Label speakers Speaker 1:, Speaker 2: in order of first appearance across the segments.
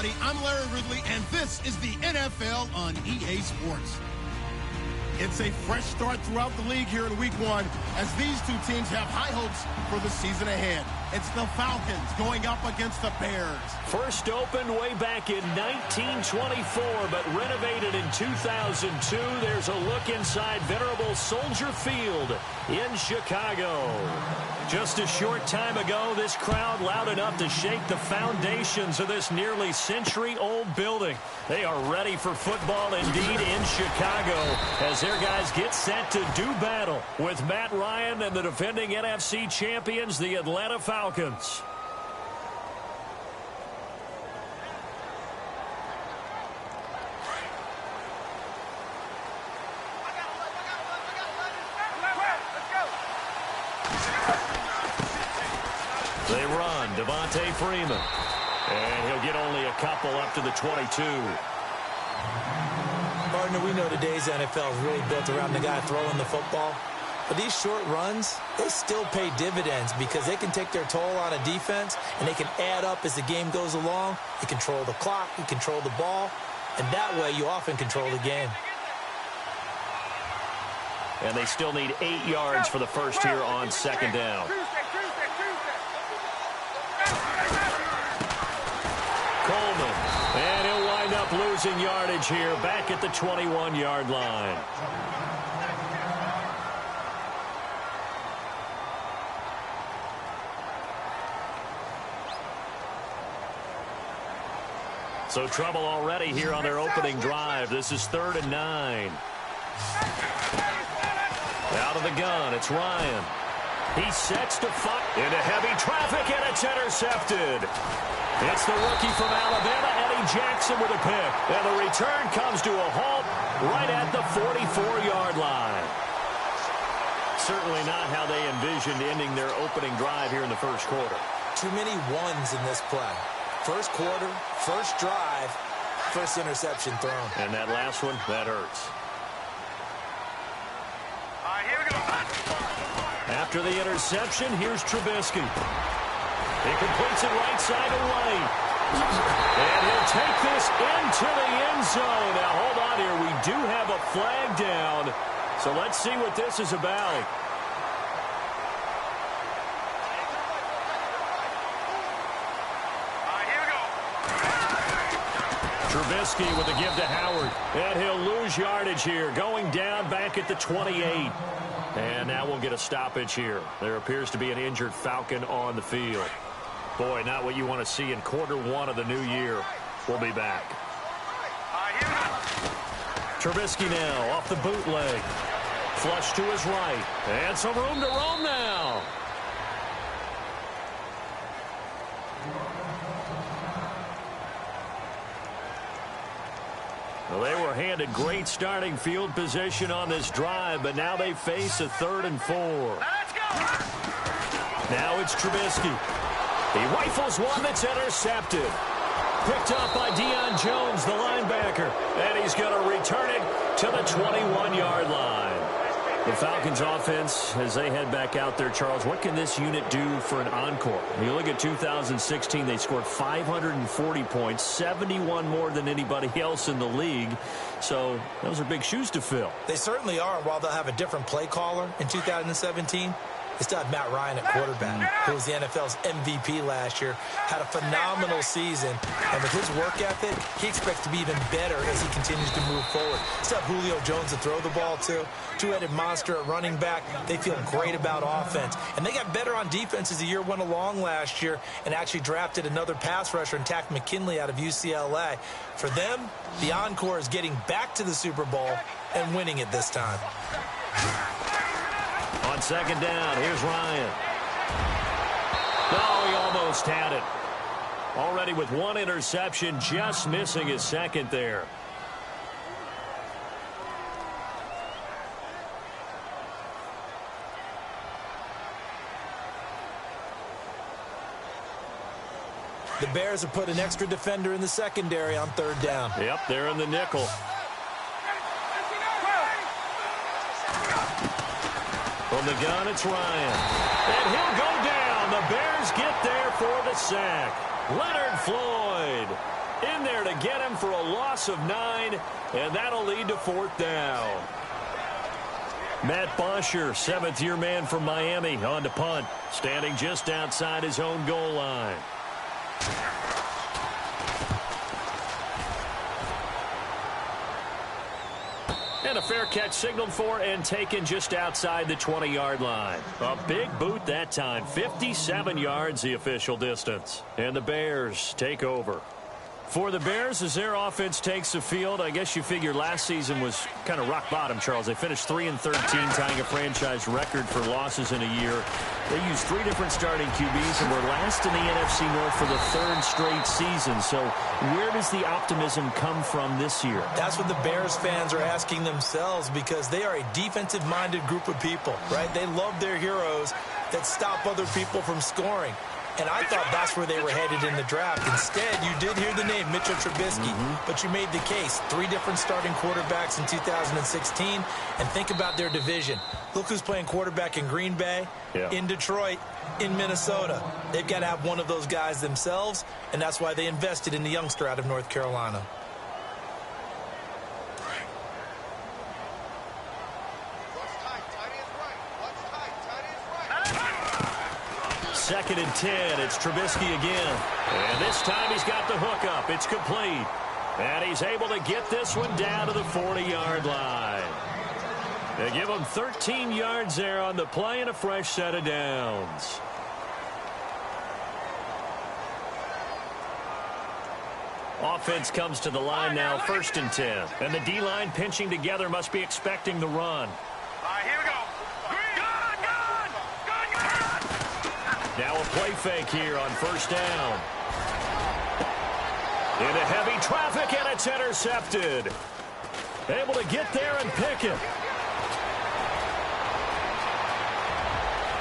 Speaker 1: everybody. I'm Larry Ridley, and this is the NFL on EA Sports. It's a fresh start throughout the league here in Week 1 as these two teams have high hopes for the season ahead. It's the Falcons going up against the Bears.
Speaker 2: First opened way back in 1924, but renovated in 2002. There's a look inside venerable Soldier Field in Chicago. Just a short time ago, this crowd loud enough to shake the foundations of this nearly century-old building. They are ready for football indeed in Chicago as their guys get set to do battle with Matt Ryan and the defending NFC champions, the Atlanta Falcons. They run, Devontae Freeman. And he'll get only a couple up to the 22.
Speaker 3: Partner, we know today's NFL is really built around the guy throwing the football. But these short runs, they still pay dividends because they can take their toll on a defense and they can add up as the game goes along. You control the clock, you control the ball, and that way you often control the game.
Speaker 2: And they still need 8 yards for the first here on second down. Coleman, and he'll wind up losing yardage here back at the 21-yard line. So trouble already here on their opening drive. This is 3rd and 9. Out of the gun, it's Ryan. He sets to fight into heavy traffic, and it's intercepted. It's the rookie from Alabama, Eddie Jackson, with a pick. And the return comes to a halt right at the 44-yard line. Certainly not how they envisioned ending their opening drive here in the first quarter.
Speaker 3: Too many ones in this play. First quarter, first drive, first interception thrown.
Speaker 2: And that last one, that hurts.
Speaker 4: All right, here we go.
Speaker 2: After the interception, here's Trubisky. He completes it right side to right. And he'll take this into the end zone. Now, hold on here. We do have a flag down. So let's see what this is about. Trubisky with a give to Howard. And he'll lose yardage here. Going down back at the 28. And now we'll get a stoppage here. There appears to be an injured Falcon on the field. Boy, not what you want to see in quarter 1 of the new year. We'll be back. Trubisky now off the bootleg. Flush to his right. And some room to roam now. Well, they were handed great starting field position on this drive, but now they face a 3rd and 4. Now it's Trubisky. He rifles one that's intercepted. Picked up by Deion Jones, the linebacker. And he's going to return it to the 21-yard line. The Falcons offense, as they head back out there, Charles, what can this unit do for an encore? When you look at 2016, they scored 540 points, 71 more than anybody else in the league. So those are big shoes to fill.
Speaker 3: They certainly are. While they'll have a different play caller in 2017, they still have Matt Ryan at quarterback, who was the NFL's MVP last year, had a phenomenal season. And with his work ethic, he expects to be even better as he continues to move forward. Still have Julio Jones to throw the ball to. Two-headed monster at running back. They feel great about offense. And they got better on defense as the year went along last year and actually drafted another pass rusher and Takk McKinley out of UCLA. For them, the encore is getting back to the Super Bowl and winning it this time.
Speaker 2: On second down, here's Ryan. Oh, he almost had it. Already with one interception, just missing his second there.
Speaker 3: The Bears have put an extra defender in the secondary on 3rd down.
Speaker 2: Yep, they're in the nickel. From the gun, it's Ryan. And he'll go down. The Bears get there for the sack. Leonard Floyd. In there to get him for a loss of 9, and that'll lead to 4th down. Matt Bosher, 7th-year man from Miami, on to punt, standing just outside his own goal line. And a fair catch signaled for and taken just outside the 20-yard line. A big boot that time, 57 yards the official distance. And the Bears take over. For the Bears, as their offense takes the field, I guess you figure last season was kind of rock bottom, Charles. They finished 3-13, tying a franchise record for losses in a year. They used 3 different starting QBs and were last in the NFC North for the 3rd straight season. So where does the optimism come from this year?
Speaker 3: That's what the Bears fans are asking themselves, because they are a defensive-minded group of people, right? They love their heroes that stop other people from scoring. And I thought that's where they were headed in the draft. Instead, you did hear the name, Mitchell Trubisky, but you made the case. 3 different starting quarterbacks in 2016. And think about their division. Look who's playing quarterback in Green Bay, in Detroit, in Minnesota. They've got to have one of those guys themselves, and that's why they invested in the youngster out of North Carolina.
Speaker 2: Second and 10. It's Trubisky again. And this time he's got the hook up. It's complete. And he's able to get this one down to the 40-yard line. They give him 13 yards there on the play and a fresh set of downs. Offense comes to the line now, 1st and 10. And the D-line pinching together must be expecting the run.
Speaker 4: All right, here we go.
Speaker 2: Now a play fake here on 1st down. Into heavy traffic, and it's intercepted. Able to get there and pick it.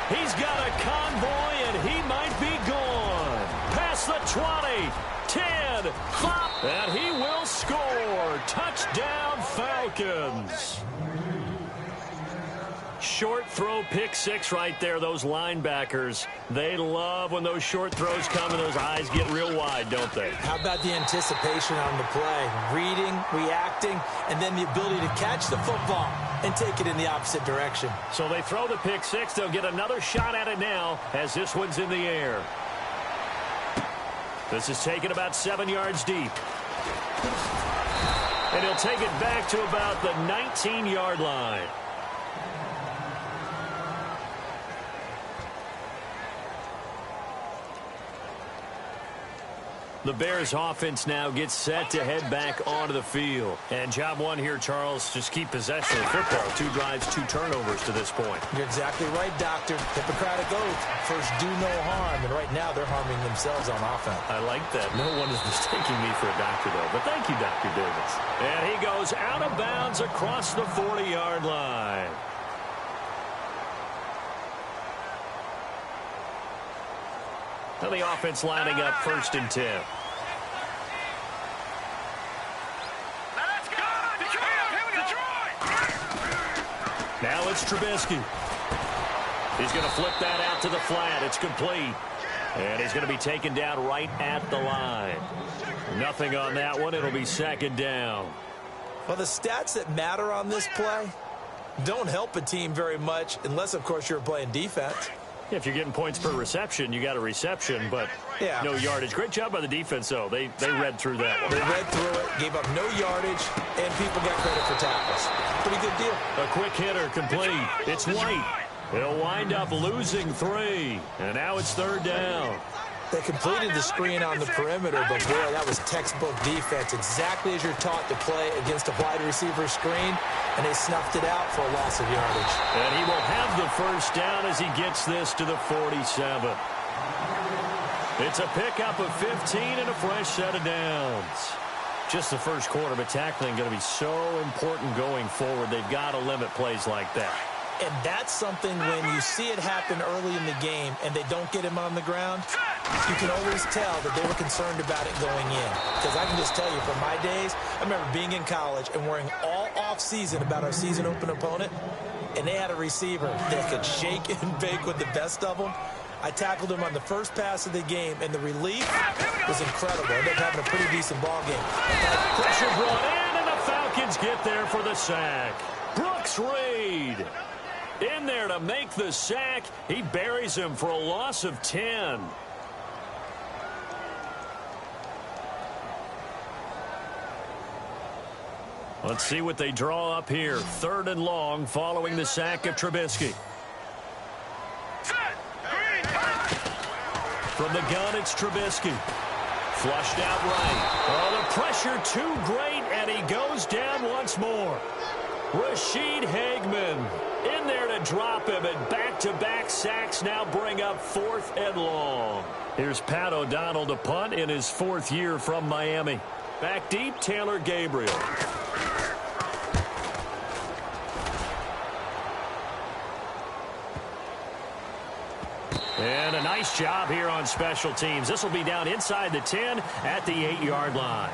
Speaker 2: He's got a convoy, and he might be gone. Past the 20, 10, 5, and he will score. Touchdown, Falcons. Short throw, pick 6 right there. Those linebackers, they love when those short throws come and those eyes get real wide, don't they?
Speaker 3: How about the anticipation on the play? Reading, reacting, and then the ability to catch the football and take it in the opposite direction.
Speaker 2: So they throw the pick 6. They'll get another shot at it now as this one's in the air. This is taken about 7 yards deep. And he'll take it back to about the 19-yard line. The Bears offense now gets set to head back onto the field. And job one here, Charles, just keep possession of the football. 2 drives, 2 turnovers to this point.
Speaker 3: You're exactly right, Doctor. Hippocratic oath. First, do no harm. And right now, they're harming themselves on offense.
Speaker 2: I like that. No one is mistaking me for a doctor, though. But thank you, Dr. Davis. And he goes out of bounds across the 40-yard line. Now the offense lining up 1st and 10. Now it's Trubisky. He's going to flip that out to the flat. It's complete. And he's going to be taken down right at the line. Nothing on that one. It'll be 2nd down.
Speaker 3: Well, the stats that matter on this play don't help a team very much unless, of course, you're playing defense.
Speaker 2: If you're getting points per reception, you got a reception, but no yardage. Great job by the defense, though. They read through that one.
Speaker 3: They read through it, gave up no yardage, and people got credit for tackles. Pretty good deal.
Speaker 2: A quick hitter, complete. It's White. He'll wind up losing 3, and now it's 3rd down.
Speaker 3: They completed the screen on the perimeter, but boy, that was textbook defense. Exactly as you're taught to play against a wide receiver screen, and they snuffed it out for a loss of yardage.
Speaker 2: And he will have the 1st down as he gets this to the 47. It's a pickup of 15 and a fresh set of downs. Just the first quarter, but tackling going to be so important going forward. They've got to limit plays like that.
Speaker 3: And that's something when you see it happen early in the game and they don't get him on the ground, you can always tell that they were concerned about it going in. Because I can just tell you from my days, I remember being in college and worrying all off-season about our season-open opponent, and they had a receiver that could shake and bake with the best of them. I tackled him on the first pass of the game, and the relief was incredible. Ended up having a pretty decent ball game.
Speaker 2: Pressure brought in, and the Falcons get there for the sack. Brooks Reed in there to make the sack. He buries him for a loss of 10. Let's see what they draw up here. 3rd and long following the sack of Trubisky. From the gun, it's Trubisky. Flushed out right. Oh, the pressure too great, and he goes down once more. Rashid Hageman in there to drop him, and back-to-back sacks now bring up 4th and long. Here's Pat O'Donnell to punt in his 4th year from Miami. Back deep, Taylor Gabriel. And a nice job here on special teams. This will be down inside the 10 at the 8-yard line.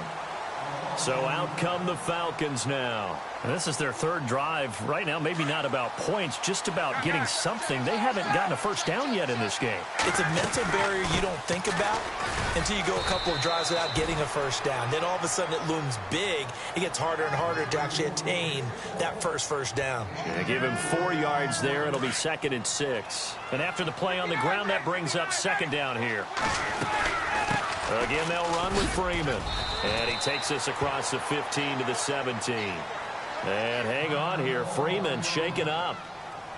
Speaker 2: So out come the Falcons now. And this is their 3rd drive. Right now, maybe not about points, just about getting something. They haven't gotten a first down yet in this game.
Speaker 3: It's a mental barrier you don't think about until you go a couple of drives without getting a first down. Then all of a sudden it looms big. It gets harder and harder to actually attain that first down.
Speaker 2: Yeah, give him 4 yards there. It'll be 2nd and 6. And after the play on the ground, that brings up 2nd down here. Again, they'll run with Freeman. And he takes us across the 15 to the 17. And hang on here. Freeman shaken up.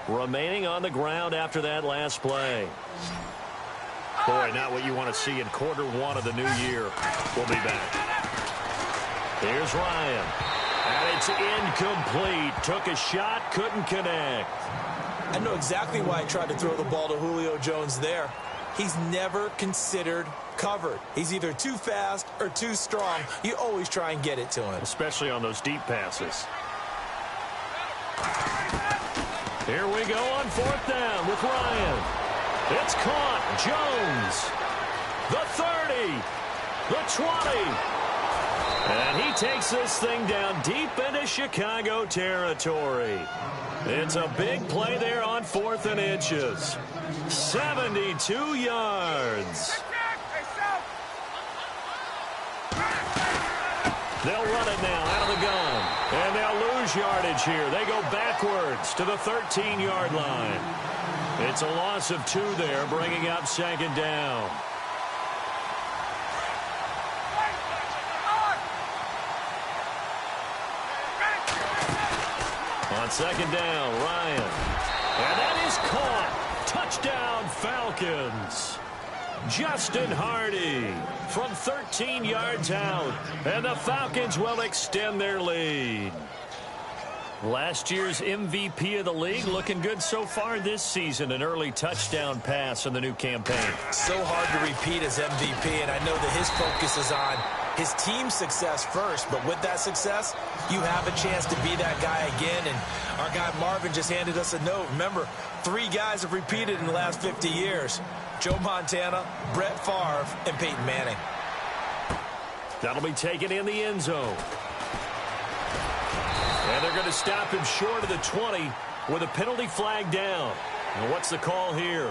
Speaker 2: Remaining on the ground after that last play. Boy, not what you want to see in quarter 1 of the new year. We'll be back. Here's Ryan. And it's incomplete. Took a shot, couldn't connect.
Speaker 3: I know exactly why I tried to throw the ball to Julio Jones there. He's never considered covered. He's either too fast or too strong. You always try and get it to him.
Speaker 2: Especially on those deep passes. Here we go on 4th down with Ryan. It's caught. Jones. The 30. The 20. And he takes this thing down deep into Chicago territory. It's a big play there on 4th and inches. 72 yards. They'll run it now out of the gun. And they'll lose yardage here. They go backwards to the 13-yard line. It's a loss of 2 there, bringing up 2nd down. On 2nd down, Ryan. And that is caught. Touchdown, Falcons. Justin Hardy from 13 yards out. And the Falcons will extend their lead. Last year's MVP of the league, looking good so far this season. An early touchdown pass in the new campaign.
Speaker 3: So hard to repeat as MVP, and I know that his focus is on his team's success first. But with that success, you have a chance to be that guy again. And our guy Marvin just handed us a note. Remember, 3 guys have repeated in the last 50 years. Joe Montana, Brett Favre, and Peyton Manning.
Speaker 2: That'll be taken in the end zone. And they're going to stop him short of the 20 with a penalty flag down. And what's the call here?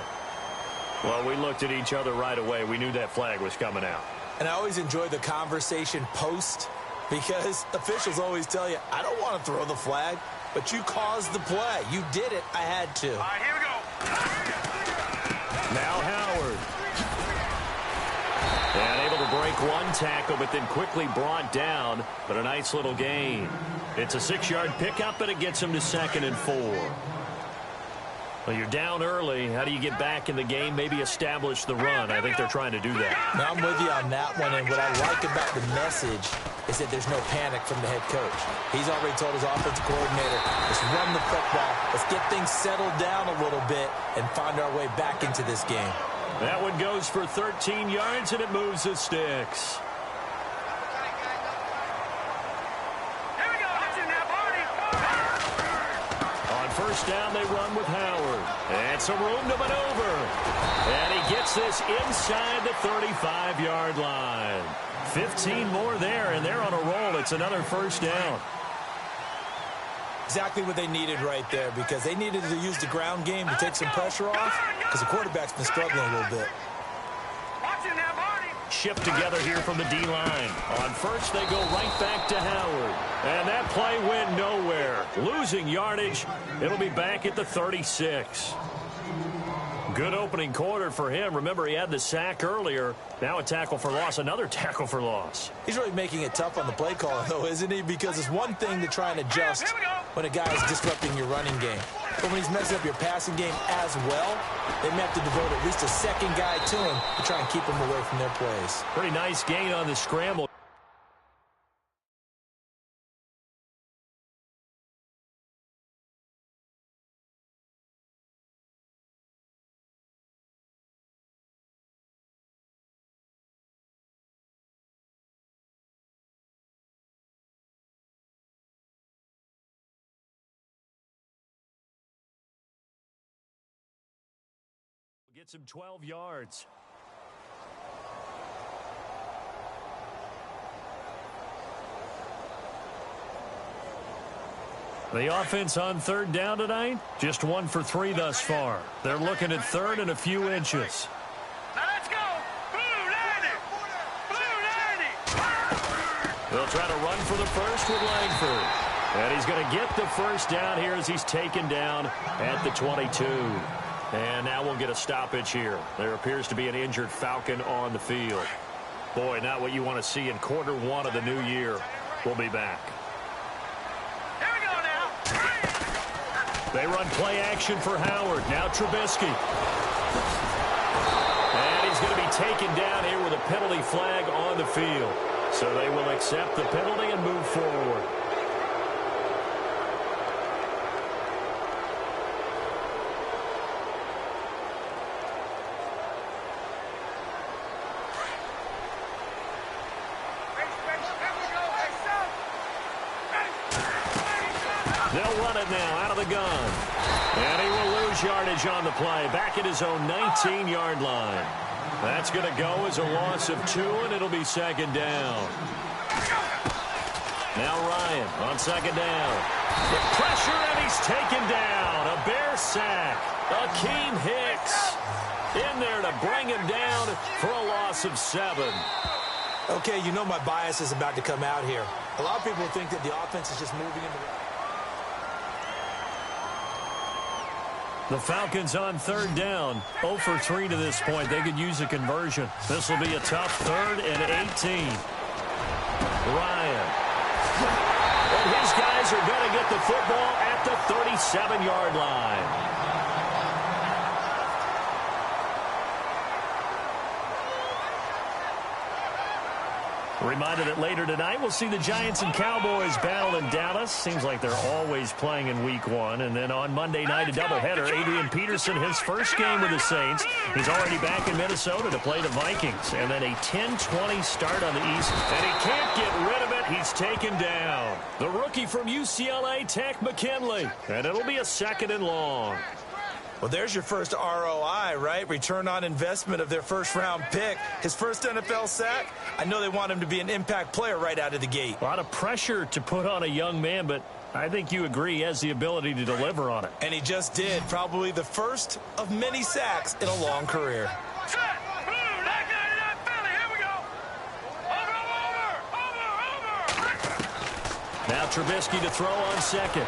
Speaker 2: Well, we looked at each other right away. We knew that flag was coming out.
Speaker 3: And I always enjoy the conversation post because officials always tell you, I don't want to throw the flag, but you caused the play. You did it. I had to.
Speaker 4: All right, here we go.
Speaker 2: Now Howard. And able to break one tackle, but then quickly brought down. But a nice little gain. It's a 6-yard pickup, and it gets him to 2nd and 4. Well, you're down early. How do you get back in the game? Maybe establish the run. I think they're trying to do that.
Speaker 3: Now, I'm with you on that one, and what I like about the message is that there's no panic from the head coach. He's already told his offensive coordinator, let's run the football, let's get things settled down a little bit and find our way back into this game.
Speaker 2: That one goes for 13 yards, and it moves the sticks. First down, they run with Howard. And some room to maneuver. And he gets this inside the 35-yard line. 15 more there, and they're on a roll. It's another first down.
Speaker 3: Exactly what they needed right there, because they needed to use the ground game to take some pressure off, because the quarterback's been struggling a little bit.
Speaker 2: shift together here from the D-line. On first, they go right back to Howard. And that play went nowhere. Losing yardage. It'll be back at the 36. Good opening quarter for him. Remember, he had the sack earlier. Now a tackle for loss, another tackle for loss.
Speaker 3: He's really making it tough on the play caller, though, isn't he? Because it's one thing to try and adjust when a guy is disrupting your running game. But when he's messing up your passing game as well, they may have to devote at least a second guy to him to try and keep him away from their plays.
Speaker 2: Pretty nice gain on the scramble. Gets him 12 yards. The offense on third down tonight, just 1 for 3 thus far. They're looking at third and a few inches.
Speaker 4: Now let's go. Blue 90. Blue 90.
Speaker 2: They'll try to run for the first with Langford. And he's going to get the first down here as he's taken down at the 22. And now we'll get a stoppage here. There appears to be an injured Falcon on the field. Boy, not what you want to see in quarter 1 of the new year. We'll be back.
Speaker 4: Here we go now.
Speaker 2: They run play action for Howard. Now Trubisky. And he's going to be taken down here with a penalty flag on the field. So they will accept the penalty and move forward. They'll run it now out of the gun. And he will lose yardage on the play. Back at his own 19-yard line. That's going to go as a loss of 2, and it'll be second down. Now Ryan on second down. The pressure, and he's taken down. A Bear sack. Akeem Hicks in there to bring him down for a loss of 7.
Speaker 3: Okay, you know my bias is about to come out here. A lot of people think that the offense is just moving in the...
Speaker 2: The Falcons on third down, 0 for 3 to this point. They could use a conversion. This will be a tough 3rd and 18. Ryan. And his guys are going to get the football at the 37-yard line. Reminder that later tonight we'll see the Giants and Cowboys battle in Dallas. Seems like they're always playing in week 1. And then on Monday night, a doubleheader. Adrian Peterson, his first game with the Saints. He's already back in Minnesota to play the Vikings. And then a 10-20 start on the East. And he can't get rid of it. He's taken down. The rookie from UCLA, Tech McKinley. And it'll be a 2nd and long.
Speaker 3: Well, there's your first ROI, right? Return on investment of their first-round pick. His first NFL sack. I know they want him to be an impact player right out of the gate.
Speaker 2: A lot of pressure to put on a young man, but I think you agree he has the ability to deliver on it.
Speaker 3: And he just did. Probably the first of many sacks in a long career.
Speaker 4: Set. Blue 99 Philly. Here we go. Over.
Speaker 2: Now Trubisky to throw on second.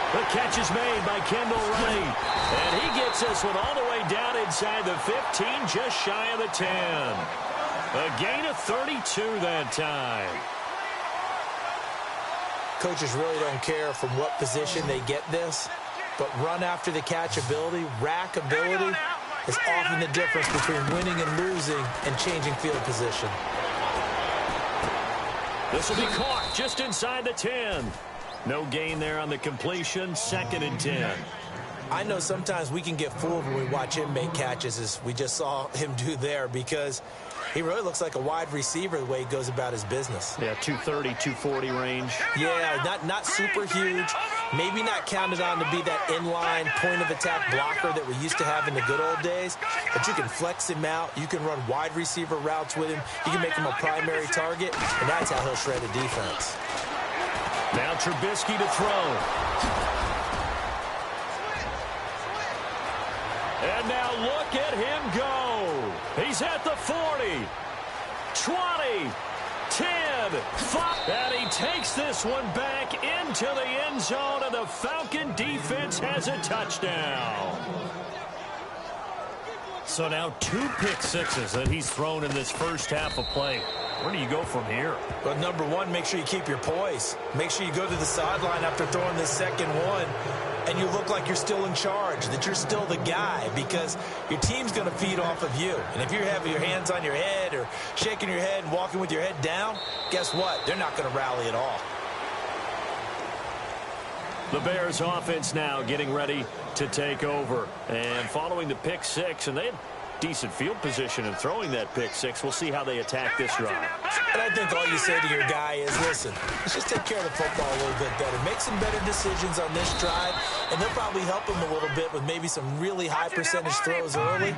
Speaker 2: The catch is made by Kendall Wright. And he gets this one all the way down inside the 15, just shy of the 10. A gain of 32 that time.
Speaker 3: Coaches really don't care from what position they get this, but run after the catch ability, rack ability, is often the difference between winning and losing and changing field position.
Speaker 2: This will be caught just inside the 10. No gain there on the completion, 2nd and 10.
Speaker 3: I know sometimes we can get fooled when we watch him make catches, as we just saw him do there, because he really looks like a wide receiver the way he goes about his business.
Speaker 2: Yeah, 230, 240 range.
Speaker 3: Yeah, not super huge. Maybe not counted on to be that inline point-of-attack blocker that we used to have in the good old days. But you can flex him out. You can run wide receiver routes with him. You can make him a primary target, and that's how he'll shred a defense.
Speaker 2: Now Trubisky to throw. And now look at him go. He's at the 40, 20, 10, 5. And he takes this one back into the end zone, and the Falcon defense has a touchdown. So now 2 pick sixes that he's thrown in this first half of play. Where do you go from here?
Speaker 3: Well, number one, make sure you keep your poise. Make sure you go to the sideline after throwing this second one, and you look like you're still in charge, that you're still the guy, because your team's going to feed off of you. And if you're having your hands on your head or shaking your head and walking with your head down, guess what? They're not going to rally at all.
Speaker 2: The Bears offense now getting ready to take over. And following the pick six, and they had decent field position in throwing that pick six. We'll see how they attack this drive.
Speaker 3: And I think all you say to your guy is, listen, let's just take care of the football a little bit better. Make some better decisions on this drive, and they'll probably help him a little bit with maybe some really high percentage throws early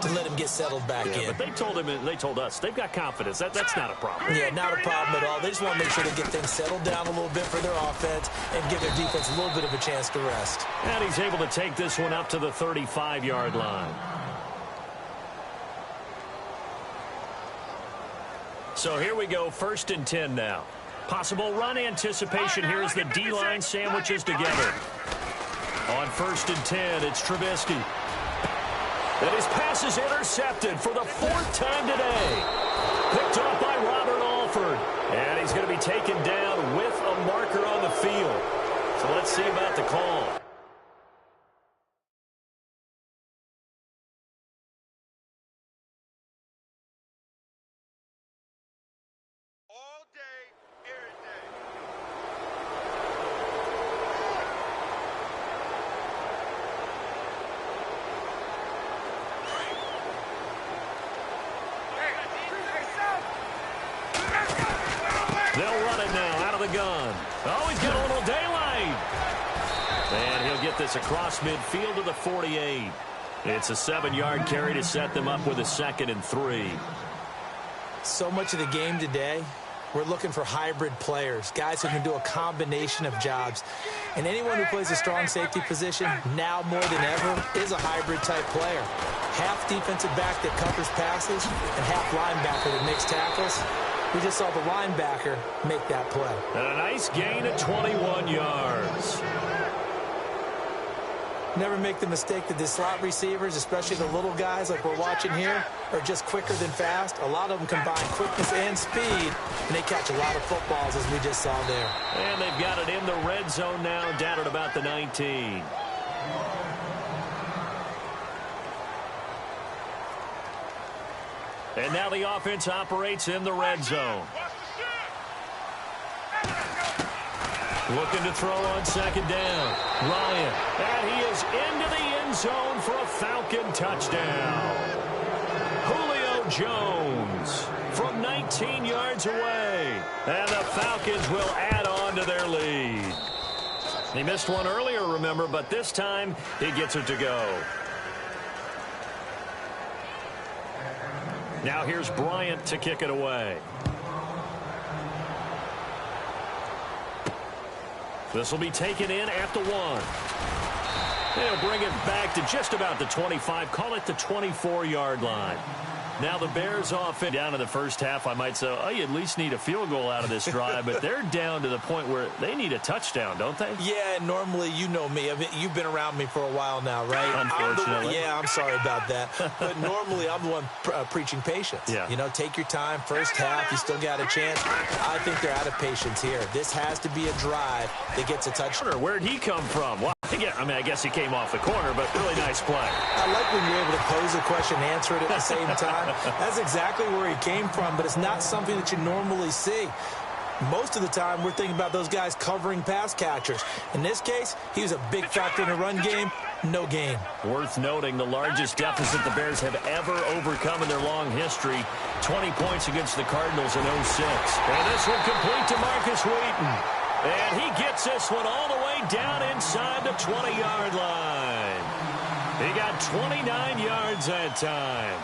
Speaker 3: to let him get settled back in.
Speaker 2: But they told him, and they told us, they've got confidence. That's not a problem.
Speaker 3: Yeah, not a problem at all. They just want to make sure they get things settled down a little bit for their offense and give their defense a little bit of a chance to rest.
Speaker 2: And he's able to take this one up to the 35-yard line. So here we go, 1st and 10 now. Possible run anticipation here as the D-line sandwiches together. On 1st and 10, it's Trubisky. And his pass is intercepted for the 4th time today. Picked off by Robert Alford. And he's going to be taken down with a marker on the field. So let's see about the call.
Speaker 4: All day, every day.
Speaker 2: They'll run it now out of the gun. Oh, he's got a little daylight. And he'll get this across midfield to the 48. It's a 7-yard carry to set them up with a 2nd and 3.
Speaker 3: So much of the game today, we're looking for hybrid players, guys who can do a combination of jobs. And anyone who plays a strong safety position, now more than ever, is a hybrid-type player. Half defensive back that covers passes and half linebacker that makes tackles. We just saw the linebacker make that play.
Speaker 2: And a nice gain of 21 yards.
Speaker 3: Never make the mistake that the slot receivers, especially the little guys like we're watching here, are just quicker than fast. A lot of them combine quickness and speed, and they catch a lot of footballs, as we just saw there.
Speaker 2: And they've got it in the red zone now, down at about the 19. And now the offense operates in the red zone. Looking to throw on 2nd down. Ryan. And he is into the end zone for a Falcon touchdown. Julio Jones from 19 yards away. And the Falcons will add on to their lead. He missed one earlier, remember, but this time he gets it to go. Now here's Bryant to kick it away. This will be taken in at the 1. They'll bring it back to just about the 25. Call it the 24-yard line. Now the Bears offense down in the first half, I might say, oh, you at least need a field goal out of this drive, but they're down to the point where they need a touchdown, don't they?
Speaker 3: Yeah, normally, you know me. You've been around me for a while now, right?
Speaker 2: Unfortunately.
Speaker 3: I'm sorry about that. But normally, I'm the one preaching patience.
Speaker 2: Yeah.
Speaker 3: You know, take your time. First half, you still got a chance. I think they're out of patience here. This has to be a drive that gets a touchdown.
Speaker 2: Where'd he come from? Well, I guess he came off the corner, but really nice play.
Speaker 3: I like when you're able to pose a question and answer it at the same time. That's exactly where he came from, but it's not something that you normally see. Most of the time, we're thinking about those guys covering pass catchers. In this case, he was a big factor in the run game. No gain.
Speaker 2: Worth noting, the largest deficit the Bears have ever overcome in their long history, 20 points against the Cardinals in 06. And this one complete to Marcus Wheaton. And he gets this one all the way down inside the 20-yard line. He got 29 yards that time.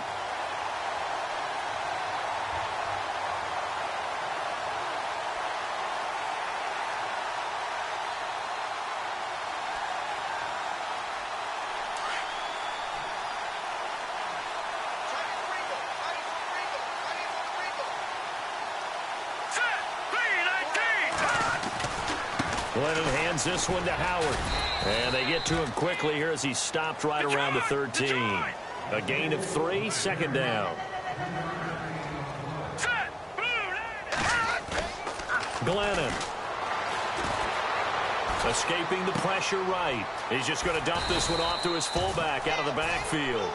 Speaker 2: Glennon hands this one to Howard. And they get to him quickly here as he's stopped right around the 13. A gain of 3, second down. Glennon. Escaping the pressure right. He's just going to dump this one off to his fullback out of the backfield.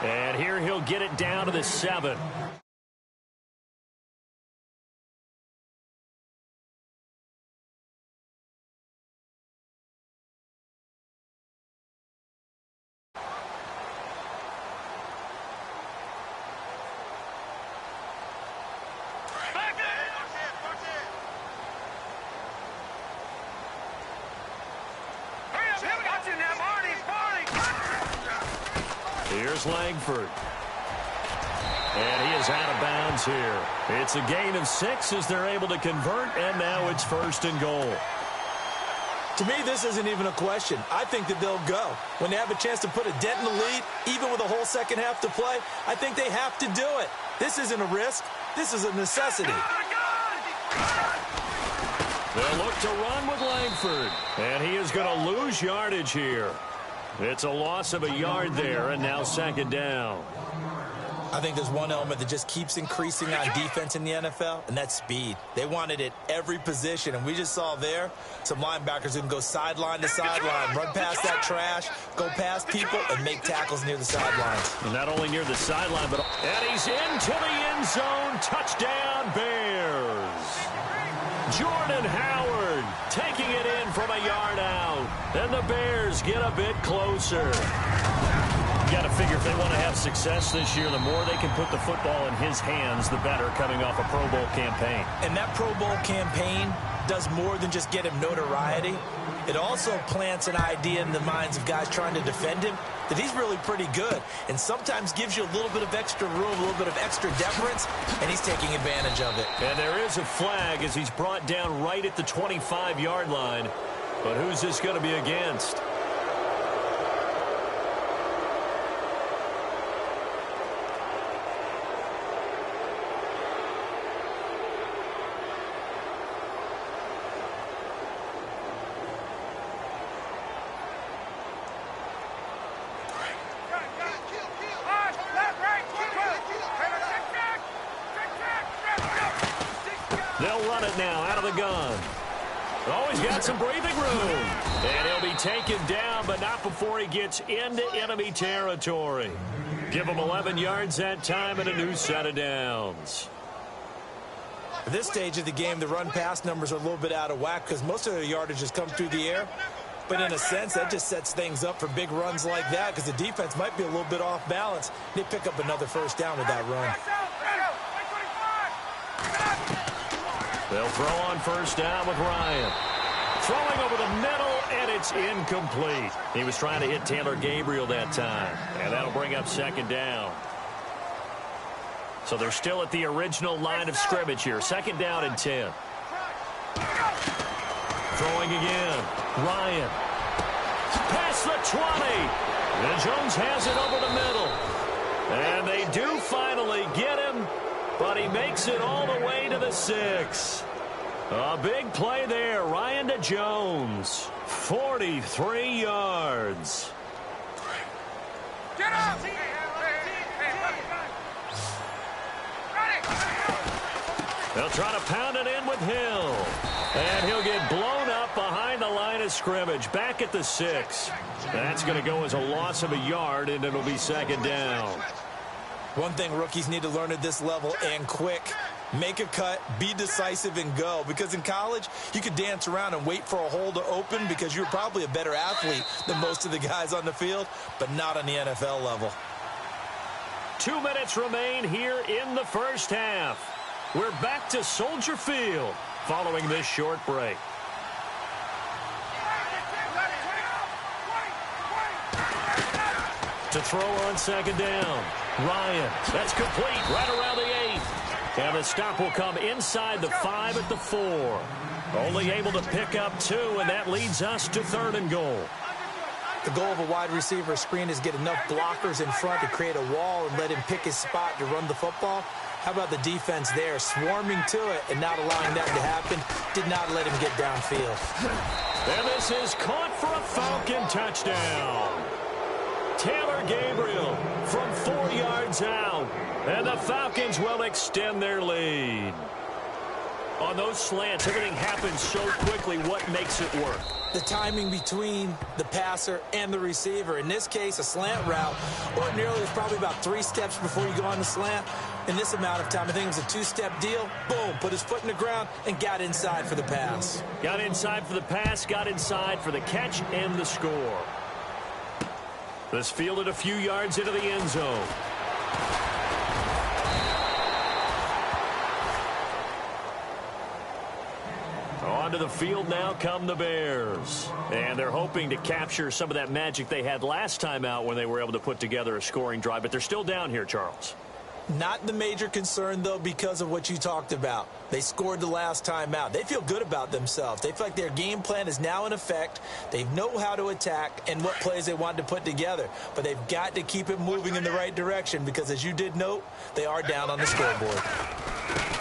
Speaker 2: And here he'll get it down to the 7. Here's Langford. And he is out of bounds here. It's a gain of 6 as they're able to convert, and now it's 1st and goal.
Speaker 3: To me, this isn't even a question. I think that they'll go. When they have a chance to put a dent in the lead, even with a whole second half to play, I think they have to do it. This isn't a risk. This is a necessity.
Speaker 2: They'll look to run with Langford, and he is going to lose yardage here. It's a loss of a yard there, and now 2nd down.
Speaker 3: I think there's one element that just keeps increasing on defense in the NFL, and that's speed. They want it at every position, and we just saw there some linebackers who can go sideline to sideline, run past that trash, go past people, and make tackles near the sidelines.
Speaker 2: And not only near the sideline, but and he's into the end zone. Touchdown, Bears. Jordan Howard taking it in from a yard out. And the Bears get a bit closer. You got to figure if they want to have success this year, the more they can put the football in his hands, the better, coming off a Pro Bowl campaign.
Speaker 3: And that Pro Bowl campaign does more than just get him notoriety. It also plants an idea in the minds of guys trying to defend him that he's really pretty good, and sometimes gives you a little bit of extra room, a little bit of extra deference, and he's taking advantage of it.
Speaker 2: And there is a flag as he's brought down right at the 25-yard line. But who's this going to be against? They'll run it now out of the gun. Oh, he's got some breathing room. And he'll be taken down, but not before he gets into enemy territory. Give him 11 yards that time and a new set of downs.
Speaker 3: At this stage of the game, the run-pass numbers are a little bit out of whack because most of their yardage has come through the air. But in a sense, that just sets things up for big runs like that because the defense might be a little bit off balance. They pick up another 1st down with that run.
Speaker 2: They'll throw on 1st down with Ryan. Throwing over the middle, and it's incomplete. He was trying to hit Taylor Gabriel that time, and that'll bring up 2nd down. So they're still at the original line of scrimmage here. 2nd down and 10. Throwing again. Ryan. Past the 20. And Jones has it over the middle. And they do finally get him, but he makes it all the way to the 6. A big play there. Ryan to Jones. 43 yards.
Speaker 4: Get up!
Speaker 2: They'll try to pound it in with Hill. And he'll get blown up behind the line of scrimmage. Back at the 6. That's going to go as a loss of a yard, and it'll be 2nd down.
Speaker 3: One thing rookies need to learn at this level, and quick. Make a cut, be decisive, and go. Because in college, you could dance around and wait for a hole to open because you're probably a better athlete than most of the guys on the field, but not on the NFL level.
Speaker 2: 2 minutes remain here in the 1st half. We're back to Soldier Field following this short break. To throw on 2nd down. Ryan, that's complete right around the 8. And the stop will come inside the 5 at the 4. Only able to pick up 2, and that leads us to 3rd and goal.
Speaker 3: The goal of a wide receiver screen is get enough blockers in front to create a wall and let him pick his spot to run the football. How about the defense there, swarming to it and not allowing that to happen? Did not let him get downfield.
Speaker 2: And this is caught for a Falcon touchdown. Taylor Gabriel from 4 yards out. And the Falcons will extend their lead. On those slants, everything happens so quickly. What makes it work?
Speaker 3: The timing between the passer and the receiver. In this case, a slant route. Ordinarily, it's probably about 3 steps before you go on the slant. In this amount of time, I think it was a 2-step deal. Boom, put his foot in the ground and got inside for the pass.
Speaker 2: Got inside for the pass, got inside for the catch and the score. This fielded a few yards into the end zone. Onto the field now come the Bears. And they're hoping to capture some of that magic they had last time out when they were able to put together a scoring drive. But they're still down here, Charles.
Speaker 3: Not the major concern, though, because of what you talked about. They scored the last time out. They feel good about themselves. They feel like their game plan is now in effect. They know how to attack and what plays they want to put together. But they've got to keep it moving in the right direction because, as you did note, they are down on the scoreboard.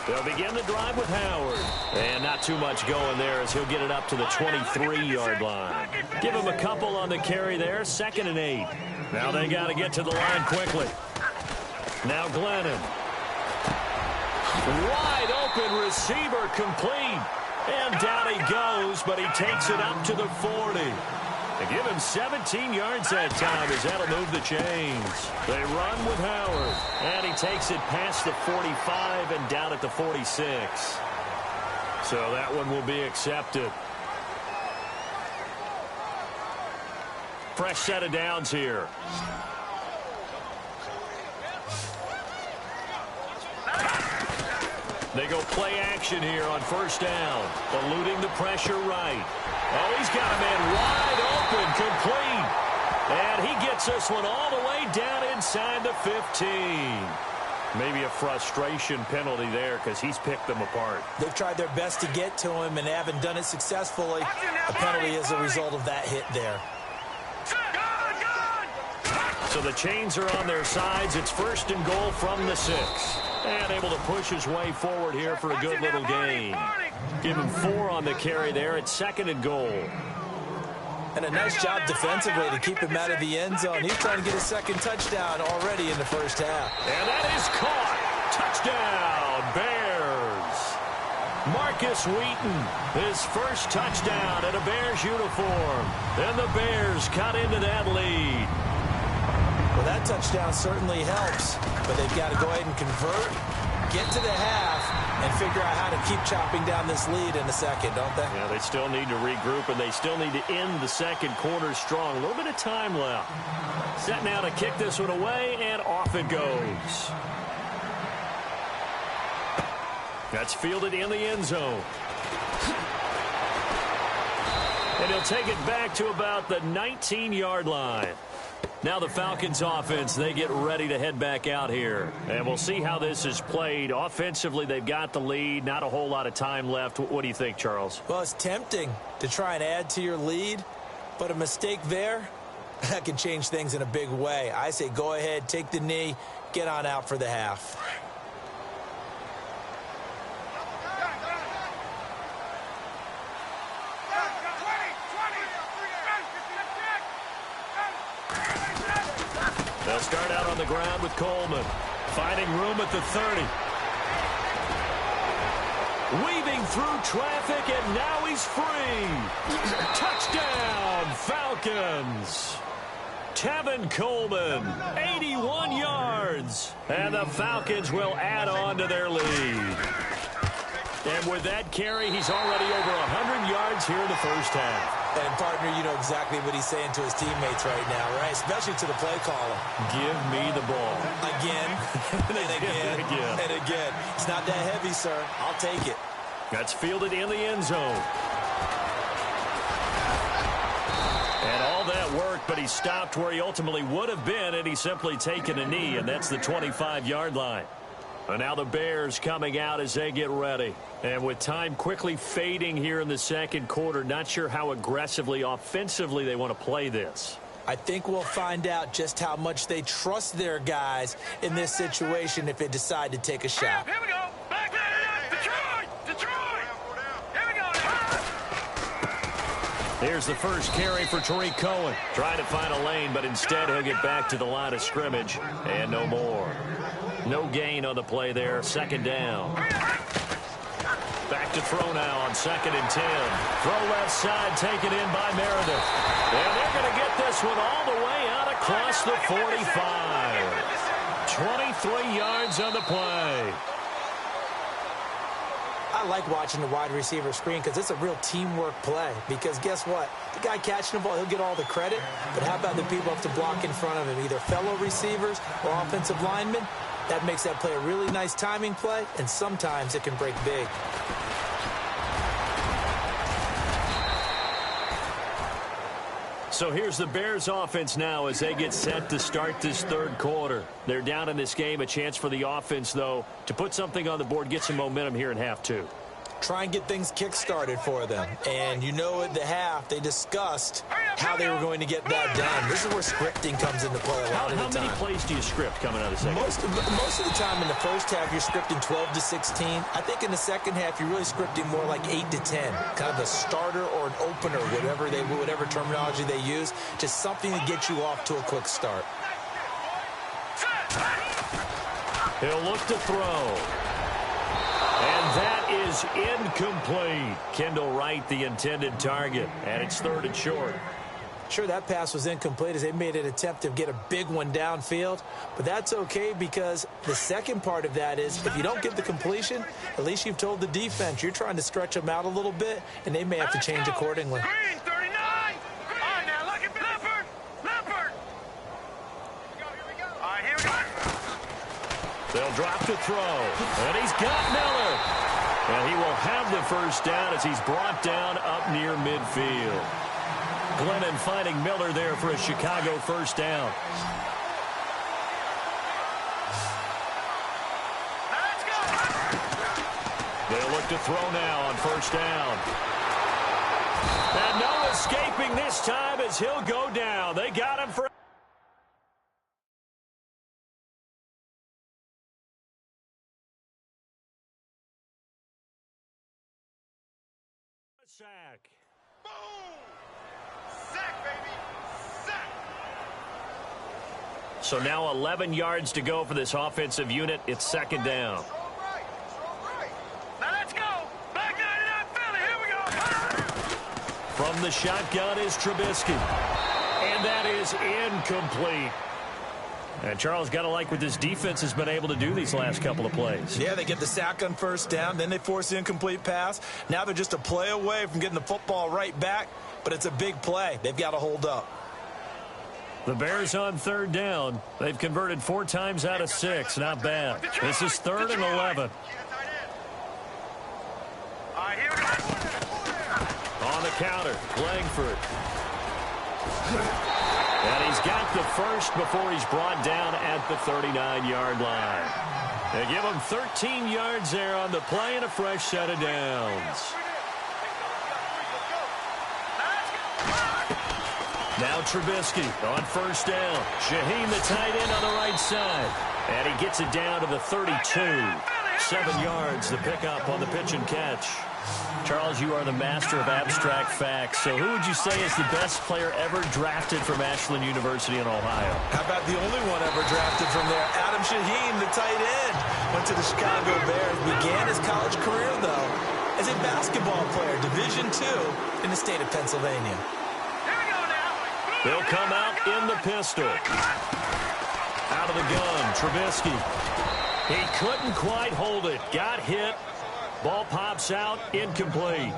Speaker 2: They'll begin the drive with Howard. And not too much going there as he'll get it up to the 23-yard line. Give him a couple on the carry there, 2nd and 8. Now they got to get to the line quickly. Now Glennon. Wide open receiver complete. And down he goes, but he takes it up to the 40. They give him 17 yards that time as that'll move the chains. They run with Howard. And he takes it past the 45 and down at the 46. So that one will be accepted. Fresh set of downs here. They go play action here on 1st down. Eluding the pressure right. Oh, he's got a man wide open, complete. And he gets this one all the way down inside the 15. Maybe a frustration penalty there because he's picked them apart.
Speaker 3: They've tried their best to get to him and haven't done it successfully. A penalty is a result of that hit there.
Speaker 2: So the chains are on their sides. It's 1st and goal from the 6. And able to push his way forward here for a good little gain. Give him 4 on the carry there. It's 2nd and goal.
Speaker 3: And a nice job defensively to keep him out of the end zone. He's trying to get his 2nd touchdown already in the 1st half.
Speaker 2: And that is caught. Touchdown, Bears. Marcus Wheaton, his 1st touchdown in a Bears uniform. And the Bears cut into that lead.
Speaker 3: Well, that touchdown certainly helps, but they've got to go ahead and convert, get to the half, and figure out how to keep chopping down this lead in a second, don't they?
Speaker 2: Yeah, they still need to regroup, and they still need to end the 2nd quarter strong. A little bit of time left. Set now to kick this one away, and off it goes. That's fielded in the end zone. And he'll take it back to about the 19-yard line. Now the Falcons offense, they get ready to head back out here. And we'll see how this is played. Offensively, they've got the lead. Not a whole lot of time left. What do you think, Charles?
Speaker 3: Well, it's tempting to try and add to your lead, but a mistake there, that can change things in a big way. I say go ahead, take the knee, get on out for the half.
Speaker 2: They'll start out on the ground with Coleman. Finding room at the 30. Weaving through traffic, and now he's free. Touchdown, Falcons. Tevin Coleman, 81 yards. And the Falcons will add on to their lead. And with that carry, he's already over 100 yards here in the 1st half.
Speaker 3: And, partner, you know exactly what he's saying to his teammates right now, right? Especially to the play caller.
Speaker 2: Give me the ball.
Speaker 3: Again, and again, and again. It's not that heavy, sir. I'll take it.
Speaker 2: That's fielded in the end zone. And all that worked, but he stopped where he ultimately would have been, and he's simply taken a knee, and that's the 25-yard line. And now the Bears coming out as they get ready. And with time quickly fading here in the 2nd quarter, not sure how aggressively, offensively they want to play this.
Speaker 3: I think we'll find out just how much they trust their guys in this situation if they decide to take a shot.
Speaker 4: Here we go. Back Detroit! Detroit! Here we go.
Speaker 2: Here's the first carry for Tariq Cohen. Trying to find a lane, but instead he'll get back to the line of scrimmage. And no more. No gain on the play there. Second down. Back to throw now on 2nd and 10. Throw left side taken in by Meredith. And they're going to get this one all the way out across the 45. 23 yards on the play.
Speaker 3: I like watching the wide receiver screen because it's a real teamwork play. Because guess what? The guy catching the ball, he'll get all the credit. But how about the people up to block in front of him, either fellow receivers or offensive linemen? That makes that play a really nice timing play, and sometimes it can break big.
Speaker 2: So here's the Bears offense now as they get set to start this third quarter. They're down in this game. A chance for the offense, though, to put something on the board, get some momentum here in half two.
Speaker 3: Try and get things kick-started for them. And you know at the half, they discussed how they were going to get that done. This is where scripting comes into play a lot of the time.
Speaker 2: How many plays do you script coming out of the second?
Speaker 3: Most of the time in the first half, you're scripting 12 to 16. I think in the second half, you're really scripting more like 8 to 10. Kind of a starter or an opener, whatever terminology they use. Just something to get you off to a quick start.
Speaker 2: He'll look to throw. And that is incomplete. Kendall Wright, the intended target, and it's 3rd and short.
Speaker 3: Sure, that pass was incomplete as they made an attempt to get a big one downfield, but that's okay because the second part of that is if you don't get the completion, at least you've told the defense you're trying to stretch them out a little bit, and they may have to change accordingly.
Speaker 4: Green, 39. All right, now look at Leopard. Leopard. Here we go. All right, here we go.
Speaker 2: They'll drop to throw, and he's got Miller. And he will have the first down as he's brought down up near midfield. Glennon finding Miller there for a Chicago first down.
Speaker 4: Let's go.
Speaker 2: They'll look to throw now on first down. And no escaping this time as he'll go down. They got him for sack.
Speaker 4: Boom. Sack, baby. Sack.
Speaker 2: So now 11 yards to go for this offensive unit. It's second down.
Speaker 4: Now let's go. Back 99 Philly. Here we go.
Speaker 2: From the shotgun is Trubisky. And that is incomplete. And Charles, got to like what this defense has been able to do these last couple of plays.
Speaker 3: Yeah, they get the sack on first down, then they force the incomplete pass. Now they're just a play away from getting the football right back, but it's a big play. They've got to hold up.
Speaker 2: The Bears on 3rd down. They've converted 4 times out of 6. Not bad. This is 3rd and 11.
Speaker 4: All right, here we go.
Speaker 2: On the counter, Langford. And he's got the first before he's brought down at the 39-yard line. They give him 13 yards there on the play and a fresh set of downs. Now Trubisky on first down. Shaheen, the tight end, on the right side. And he gets it down to the 32. 7 yards, the pickup on the pitch and catch. Charles, you are the master of abstract facts. So who would you say is the best player ever drafted from Ashland University in Ohio?
Speaker 3: How about the only one ever drafted from there? Adam Shaheen, the tight end. Went to the Chicago Bears. Began his college career, though, as a basketball player, Division II, in the state of Pennsylvania.
Speaker 2: They'll come out in the pistol. Out of the gun, Trubisky. He couldn't quite hold it. Got hit. Ball pops out, incomplete.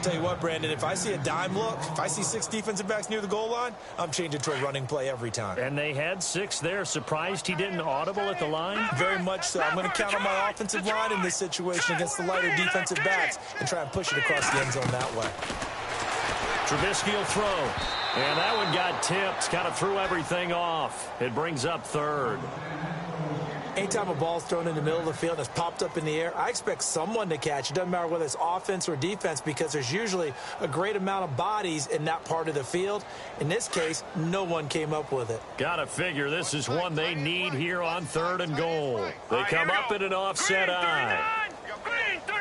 Speaker 3: Tell you what, Brandon, if I see a dime look, if I see 6 defensive backs near the goal line, I'm changing to a running play every time.
Speaker 2: And they had 6 there. Surprised he didn't audible at the line?
Speaker 3: Very much so. I'm going to count on my offensive line in this situation against the lighter defensive backs and try and push it across the end zone that way.
Speaker 2: Trubisky will throw. And that one got tipped. Kind of threw everything off. It brings up 3rd.
Speaker 3: Anytime a ball's thrown in the middle of the field and it's popped up in the air, I expect someone to catch. It doesn't matter whether it's offense or defense because there's usually a great amount of bodies in that part of the field. In this case, no one came up with it.
Speaker 2: Gotta figure this is one they need here on 3rd and goal. They come up in an offset eye.
Speaker 4: Green 39.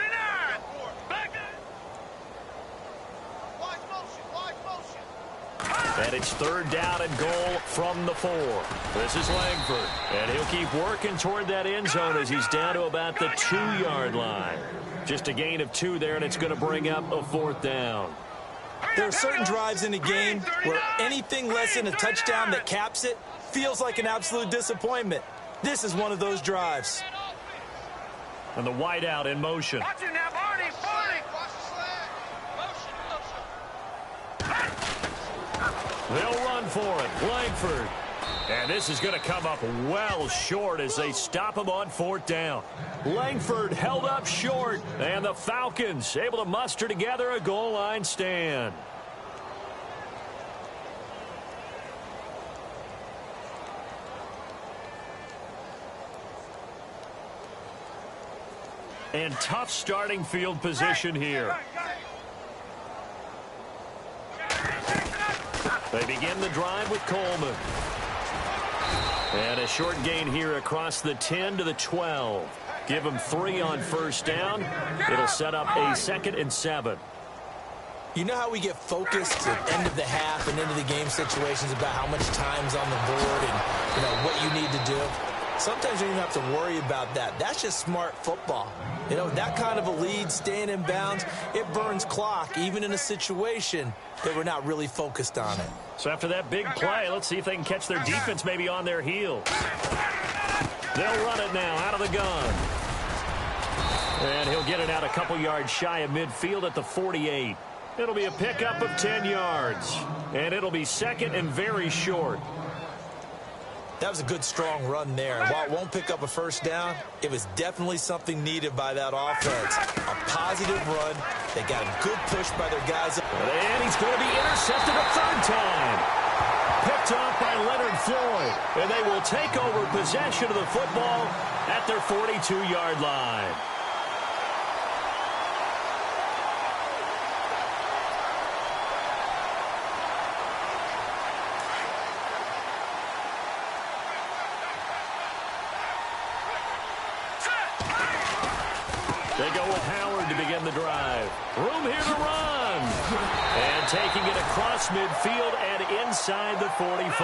Speaker 2: And it's 3rd down and goal from the 4. This is Langford. And he'll keep working toward that end zone as he's down to about the 2-yard line. Just a gain of 2 there, and it's going to bring up a 4th down.
Speaker 3: There are certain drives in the game where anything less than a touchdown that caps it feels like an absolute disappointment. This is one of those drives.
Speaker 2: And the wideout in motion.
Speaker 4: Watch him now, Barney.
Speaker 2: They'll run for it. Langford. And this is going to come up well short as they stop him on 4th down. Langford held up short, and the Falcons able to muster together a goal line stand. And tough starting field position here. They begin the drive with Coleman. And a short gain here across the 10 to the 12. Give them 3 on 1st down. It'll set up a 2nd and 7.
Speaker 3: You know how we get focused at end of the half and into the game situations about how much time's on the board and, what you need to do? Sometimes you don't even have to worry about that. That's just smart football. That kind of a lead, staying in bounds, it burns clock, even in a situation that we're not really focused on it.
Speaker 2: So after that big play, let's see if they can catch their defense maybe on their heels. They'll run it now out of the gun. And he'll get it out a couple yards shy of midfield at the 48. It'll be a pickup of 10 yards. And it'll be 2nd and very short.
Speaker 3: That was a good, strong run there. While it won't pick up a 1st down, it was definitely something needed by that offense. A positive run. They got a good push by their guys.
Speaker 2: And he's going to be intercepted a 3rd time. Picked off by Leonard Floyd. And they will take over possession of the football at their 42-yard line. They go with Howard to begin the drive. Room here to run. And taking it across midfield and inside the 45.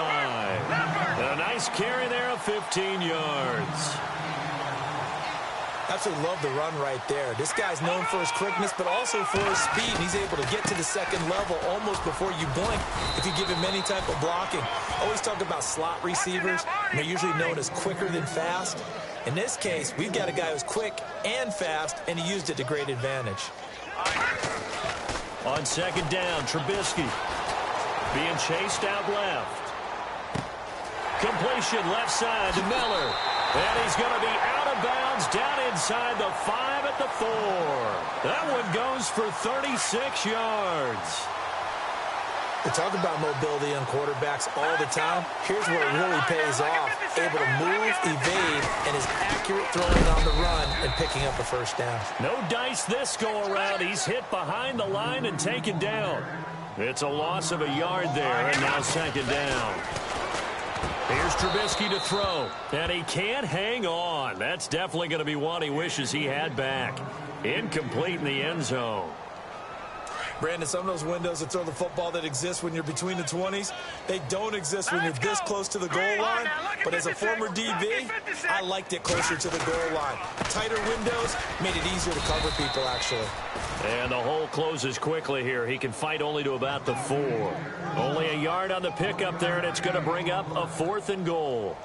Speaker 2: And a nice carry there of 15 yards.
Speaker 3: Absolutely love the run right there. This guy's known for his quickness, but also for his speed. And he's able to get to the 2nd level almost before you blink if you give him any type of blocking. Always talk about slot receivers, and they're usually known as quicker than fast. In this case, we've got a guy who's quick and fast, and he used it to great advantage.
Speaker 2: On 2nd down, Trubisky being chased out left. Completion left side to Miller. And he's going to be out of bounds down inside the 5 at the 4. That one goes for 36 yards.
Speaker 3: We talk about mobility on quarterbacks all the time. Here's where it really pays off. Able to move, evade, and is accurate throwing on the run and picking up a 1st down.
Speaker 2: No dice this go-around. He's hit behind the line and taken down. It's a loss of a yard there, and now 2nd down. Here's Trubisky to throw, and he can't hang on. That's definitely going to be one he wishes he had back. Incomplete in the end zone.
Speaker 3: Brandon, some of those windows that throw the football that exist when you're between the 20s, they don't exist when you're this close to the goal line. But as a former DB, I liked it closer to the goal line. Tighter windows made it easier to cover people, actually.
Speaker 2: And the hole closes quickly here. He can fight only to about the 4. Only a yard on the pickup there, and it's going to bring up a 4th and goal.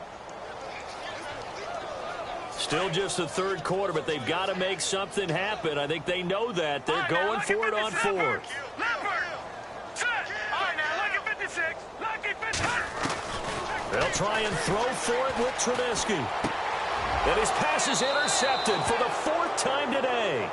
Speaker 2: Still just the 3rd quarter, but they've got to make something happen. I think they know that. They're going for it on 4th. They'll try and throw for it with Trubisky. And his pass is intercepted for the 4th time today.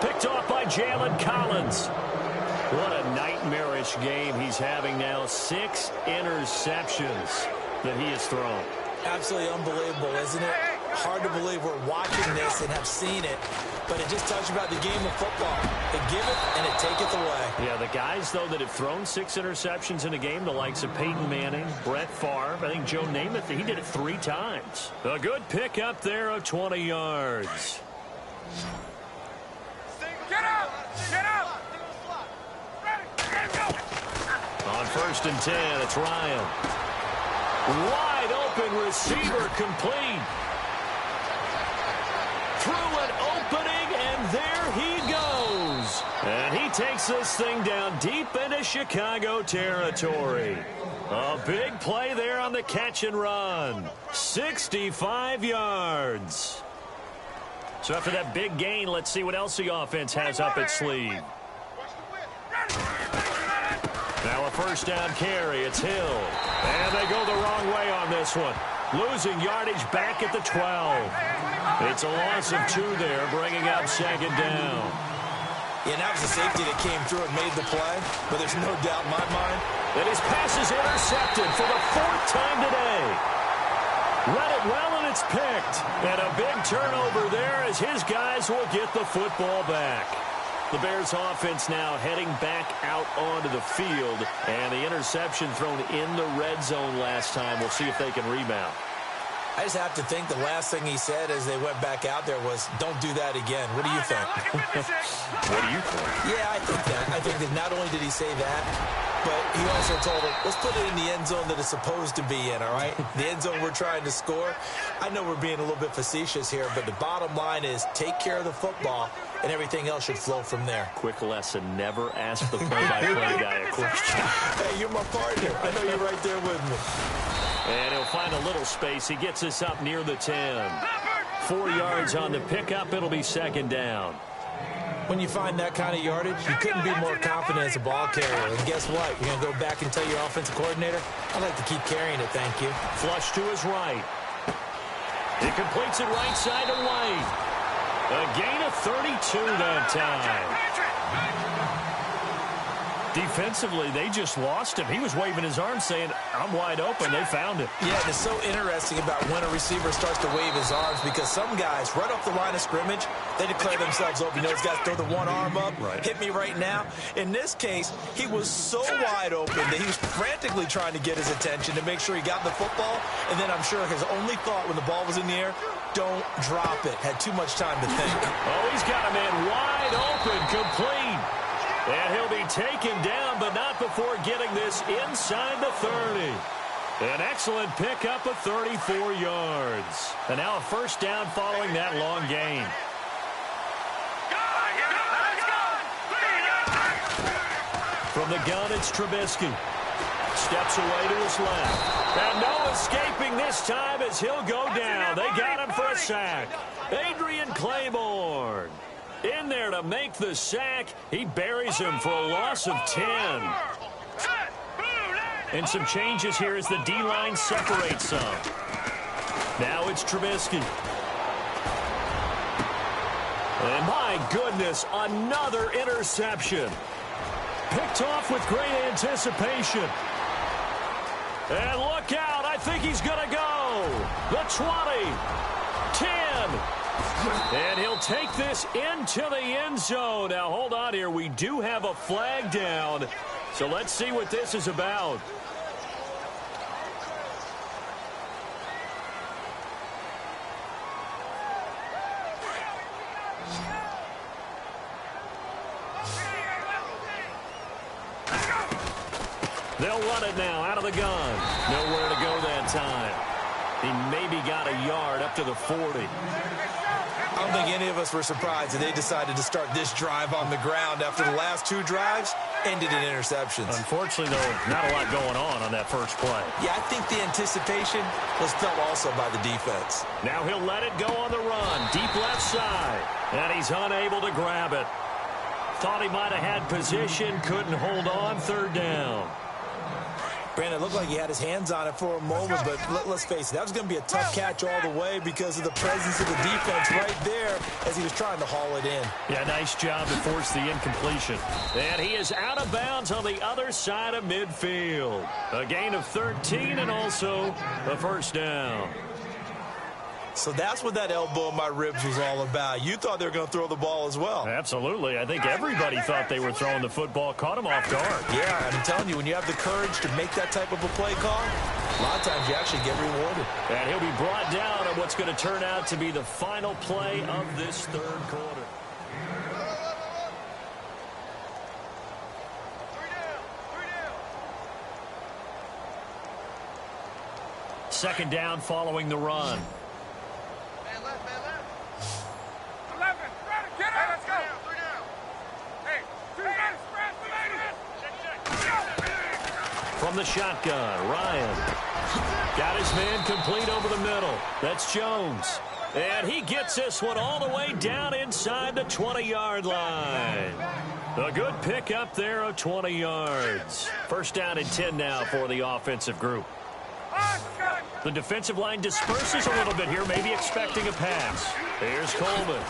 Speaker 2: Picked off by Jalen Collins. What a nightmarish game he's having now. 6 interceptions that he has thrown.
Speaker 3: Absolutely unbelievable, isn't it? hard to believe we're watching this and have seen it, but it just tells you about the game of football. It giveth and it taketh away.
Speaker 2: Yeah, the guys, though, that have thrown 6 interceptions in a game, the likes of Peyton Manning, Brett Favre, I think Joe Namath, he did it 3 times. A good pickup there of 20 yards.
Speaker 4: Get up! Get up!
Speaker 2: On 1st and 10, it's Ryan. Wide open receiver complete. Through an opening, and there he goes. And he takes this thing down deep into Chicago territory. A big play there on the catch and run. 65 yards. So after that big gain, let's see what else the offense has up its sleeve. Now a 1st down carry. It's Hill. And they go the wrong way on this one. Losing yardage back at the 12. It's a loss of 2 there, bringing up 2nd down.
Speaker 3: Yeah, that was the safety that came through and made the play, but there's no doubt in my mind
Speaker 2: that his pass is intercepted for the 4th time today. Read it well, and it's picked. And a big turnover there as his guys will get the football back. The Bears offense now heading back out onto the field, and the interception thrown in the red zone last time. We'll see if they can rebound.
Speaker 3: I just have to think the last thing he said as they went back out there was, don't do that again. What do you think?
Speaker 2: What do you think?
Speaker 3: Yeah, I think that. I think that not only did he say that, but he also told him, let's put it in the end zone that it's supposed to be in, all right? The end zone we're trying to score. I know we're being a little bit facetious here, but the bottom line is take care of the football, and everything else should flow from there.
Speaker 2: Quick lesson, never ask the play-by-play guy a question.
Speaker 3: Hey, you're my partner. I know you're right there with me.
Speaker 2: And he'll find a little space. He gets us up near the 10. 4 yards on the pickup. It'll be 2nd down.
Speaker 3: When you find that kind of yardage, you couldn't be more confident as a ball carrier. And guess what? You're going to go back and tell your offensive coordinator, I'd like to keep carrying it, thank you.
Speaker 2: Flush to his right. He completes it right side to White. A gain of 32 that time. Defensively, they just lost him. He was waving his arms saying, I'm wide open. They found it.
Speaker 3: Yeah, and it's so interesting about when a receiver starts to wave his arms because some guys, right off the line of scrimmage, they declare themselves open. You know, those guys throw the one arm up, hit me right now. In this case, he was so wide open that he was frantically trying to get his attention to make sure he got the football. And then I'm sure his only thought when the ball was in the air, don't drop it. Had too much time to think.
Speaker 2: Oh, he's got a man wide open, complete. And he'll be taken down, but not before getting this inside the 30. An excellent pickup of 34 yards. And now a 1st down following that long gain. From the gun, it's Trubisky. Steps away to his left. And no escaping this time as he'll go down. They got him for a sack. Adrian Claiborne in there to make the sack. He buries him for a loss of 10. And some changes here as the D-line separates some. Now it's Trubisky. And my goodness, another interception. Picked off with great anticipation. And look out, I think he's going to go. The 20, 10. And he'll take this into the end zone. Now, hold on here. We do have a flag down. So let's see what this is about. They'll run it now out of the gun. Nowhere to go that time. He maybe got a yard up to the 40.
Speaker 3: I don't think any of us were surprised that they decided to start this drive on the ground after the last 2 drives ended in interceptions.
Speaker 2: Unfortunately, though, not a lot going on that first play.
Speaker 3: Yeah, I think the anticipation was felt also by the defense.
Speaker 2: Now he'll let it go on the run. Deep left side. And he's unable to grab it. Thought he might have had position. Couldn't hold on. 3rd down.
Speaker 3: Brandon, it looked like he had his hands on it for a moment, but let's face it, that was going to be a tough catch all the way because of the presence of the defense right there as he was trying to haul it in.
Speaker 2: Yeah, nice job to force the incompletion. And he is out of bounds on the other side of midfield. A gain of 13 and also a 1st down.
Speaker 3: So that's what that elbow in my ribs was all about. You thought they were going to throw the ball as well.
Speaker 2: Absolutely. I think everybody thought they were throwing the football. Caught him off guard.
Speaker 3: Yeah, I'm telling you, when you have the courage to make that type of a play call, a lot of times you actually get rewarded.
Speaker 2: And he'll be brought down on what's going to turn out to be the final play of this third quarter. Second down following the run. From the shotgun, Ryan got his man complete over the middle. That's Jones. And he gets this one all the way down inside the 20-yard line. A good pick up there of 20 yards. First down and 10 now for the offensive group. The defensive line disperses a little bit here, maybe expecting a pass. Here's Coleman.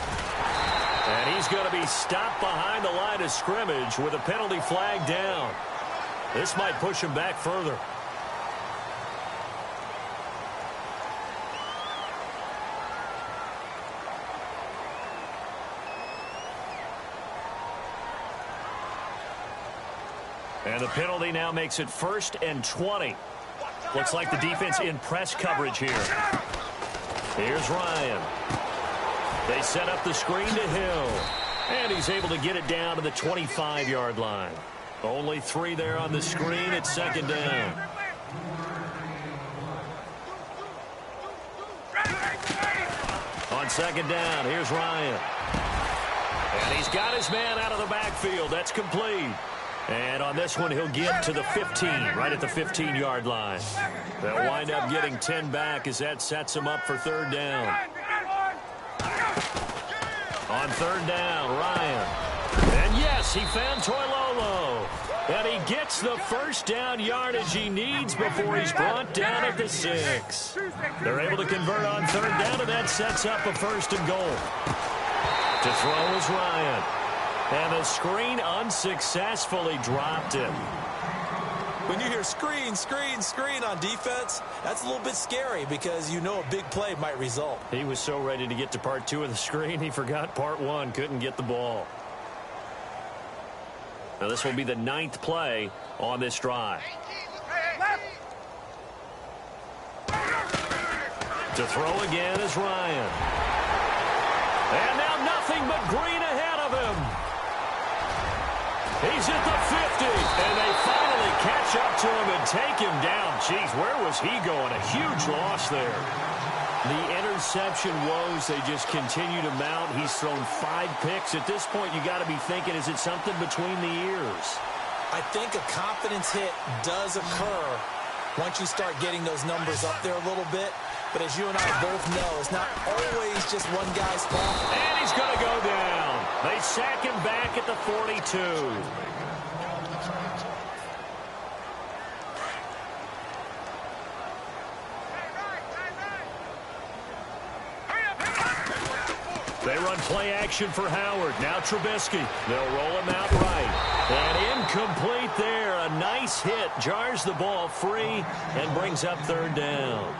Speaker 2: And he's going to be stopped behind the line of scrimmage with a penalty flag down. This might push him back further. And the penalty now makes it 1st and 20. Looks like the defense in press coverage here. Here's Ryan. They set up the screen to Hill. And he's able to get it down to the 25-yard line. Only 3 there on the screen. It's second down. On second down, here's Ryan. And he's got his man out of the backfield. That's complete. And on this one, he'll get to the 15, right at the 15-yard line. They'll wind up getting 10 back as that sets him up for third down. On third down, Ryan. And yes, he found Toilolo. And he gets the first down yardage he needs before he's brought down at the 6. They're able to convert on third down, and that sets up a 1st and goal. To throw is Ryan. And the screen unsuccessfully dropped him.
Speaker 3: When you hear screen, screen, screen on defense, that's a little bit scary because you know a big play might result.
Speaker 2: He was so ready to get to part 2 of the screen, he forgot part 1, couldn't get the ball. Now this will be the 9th play on this drive. To throw again is Ryan. And now nothing but green ahead of him. He's at the 50, and they finally catch up to him and take him down. Jeez, where was he going? A huge loss there. The interception woes, they just continue to mount. He's thrown 5 picks. At this point, you got to be thinking, is it something between the ears?
Speaker 3: I think a confidence hit does occur once you start getting those numbers up there a little bit. But as you and I both know, it's not always just one guy's fault.
Speaker 2: And he's going to go down. They sack him back at the 42. They run play action for Howard. Now Trubisky. They'll roll him out right. And incomplete there. A nice hit. Jars the ball free and brings up third down.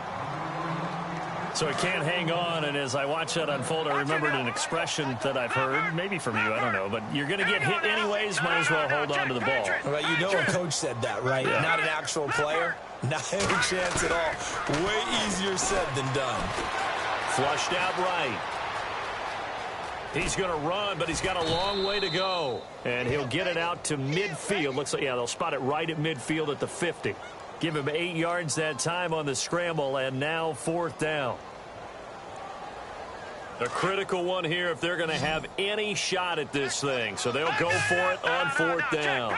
Speaker 2: So he can't hang on, and as I watch that unfold, I remembered an expression that I've heard, maybe from you, I don't know, but you're going to get hit anyways, might as well hold on to the ball.
Speaker 3: Well, you know a coach said that, right? Yeah. Not an actual player. Not any chance at all. Way easier said than done.
Speaker 2: Flushed out right. He's going to run, but he's got a long way to go. And he'll get it out to midfield. Looks like, yeah, they'll spot it right at midfield at the 50. Give him 8 yards that time on the scramble, and now 4th down. A critical one here if they're going to have any shot at this thing. So they'll go for it on 4th down.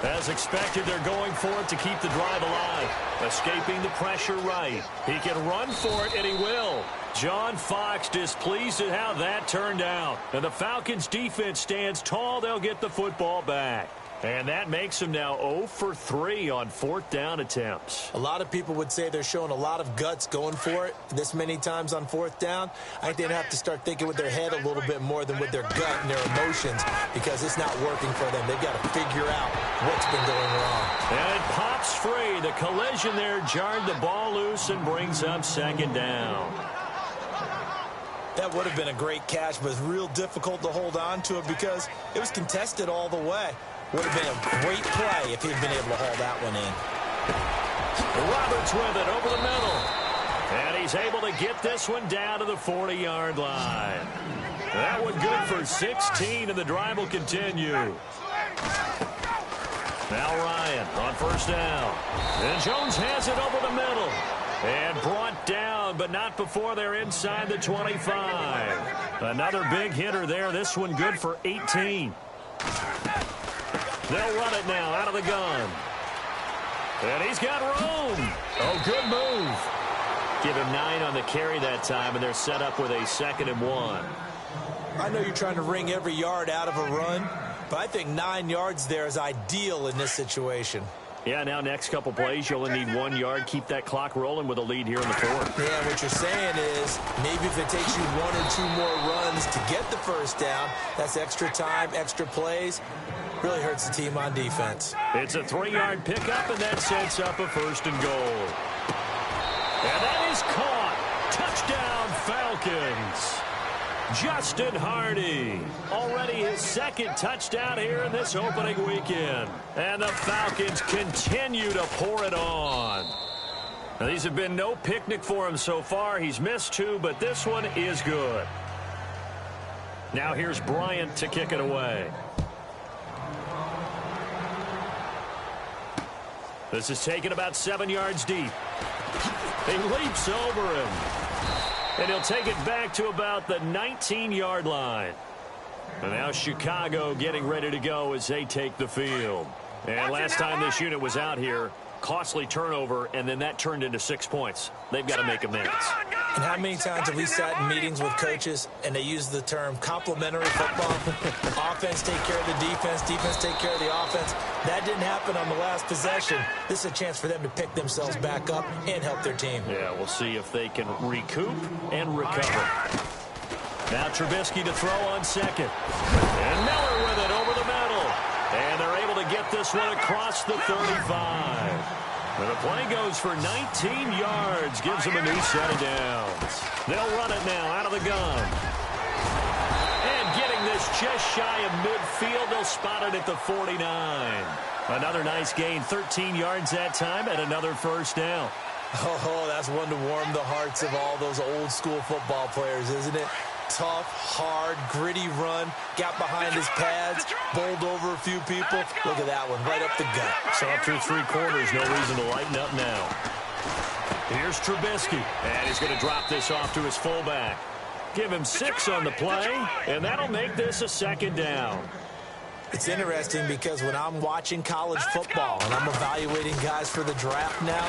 Speaker 2: As expected, they're going for it to keep the drive alive. Escaping the pressure right. He can run for it, and he will. John Fox displeased at how that turned out. And the Falcons' defense stands tall. They'll get the football back. And that makes him now 0 for 3 on 4th down attempts.
Speaker 3: A lot of people would say they're showing a lot of guts going for it this many times on 4th down. I think they'd have to start thinking with their head a little bit more than with their gut and their emotions, because it's not working for them. They've got to figure out what's been going wrong.
Speaker 2: And it pops free. The collision there jarred the ball loose and brings up 2nd down.
Speaker 3: That would have been a great catch, but it's real difficult to hold on to it because it was contested all the way. Would have been a great play if he'd been able to haul that one in.
Speaker 2: Roberts with it over the middle. And he's able to get this one down to the 40-yard line. That one good for 16, and the drive will continue. Now Ryan on 1st down. And Jones has it over the middle. And brought down, but not before they're inside the 25. Another big hitter there. This one good for 18. They'll run it now out of the gun. And he's got room. Oh, good move. Give him 9 on the carry that time, and they're set up with a 2nd and 1.
Speaker 3: I know you're trying to wring every yard out of a run, but I think 9 yards there is ideal in this situation.
Speaker 2: Yeah, now next couple plays, you only need 1 yard. Keep that clock rolling with a lead here in the 4th.
Speaker 3: Yeah, what you're saying is maybe if it takes you 1 or 2 more runs to get the 1st down, that's extra time, extra plays. Really hurts the team on defense.
Speaker 2: It's a 3-yard pickup, and that sets up a 1st and goal. And that is caught. Touchdown, Falcons. Justin Hardy, already his 2nd touchdown here in this opening weekend. And the Falcons continue to pour it on. Now, these have been no picnic for him so far. He's missed 2, but this one is good. Now here's Bryant to kick it away. This is taken about 7 yards deep. He leaps over him. And he'll take it back to about the 19-yard line. And now Chicago getting ready to go as they take the field. And last time this unit was out here, costly turnover, and then that turned into 6 points. They've got to make amends.
Speaker 3: And how many times have we sat in meetings with coaches and they use the term complementary football? Offense take care of the defense, defense take care of the offense. That didn't happen on the last possession. This is a chance for them to pick themselves back up and help their team.
Speaker 2: Yeah, we'll see if they can recoup and recover. Now Trubisky to throw on 2nd. And Miller with it over the middle. And they're able to get this one across the 35. And the play goes for 19 yards. Gives them a new set of downs. They'll run it now out of the gun. And getting this just shy of midfield. They'll spot it at the 49. Another nice gain. 13 yards that time and another 1st down.
Speaker 3: Oh, that's one to warm the hearts of all those old school football players, isn't it? Tough, hard, gritty run. Got behind his pads, bowled over a few people. Look at that one, right up the gut.
Speaker 2: Saw it through 3 quarters. No reason to lighten up now. Here's Trubisky. And he's going to drop this off to his fullback. Give him 6 on the play, and that'll make this a 2nd down.
Speaker 3: It's interesting because when I'm watching college football and I'm evaluating guys for the draft now,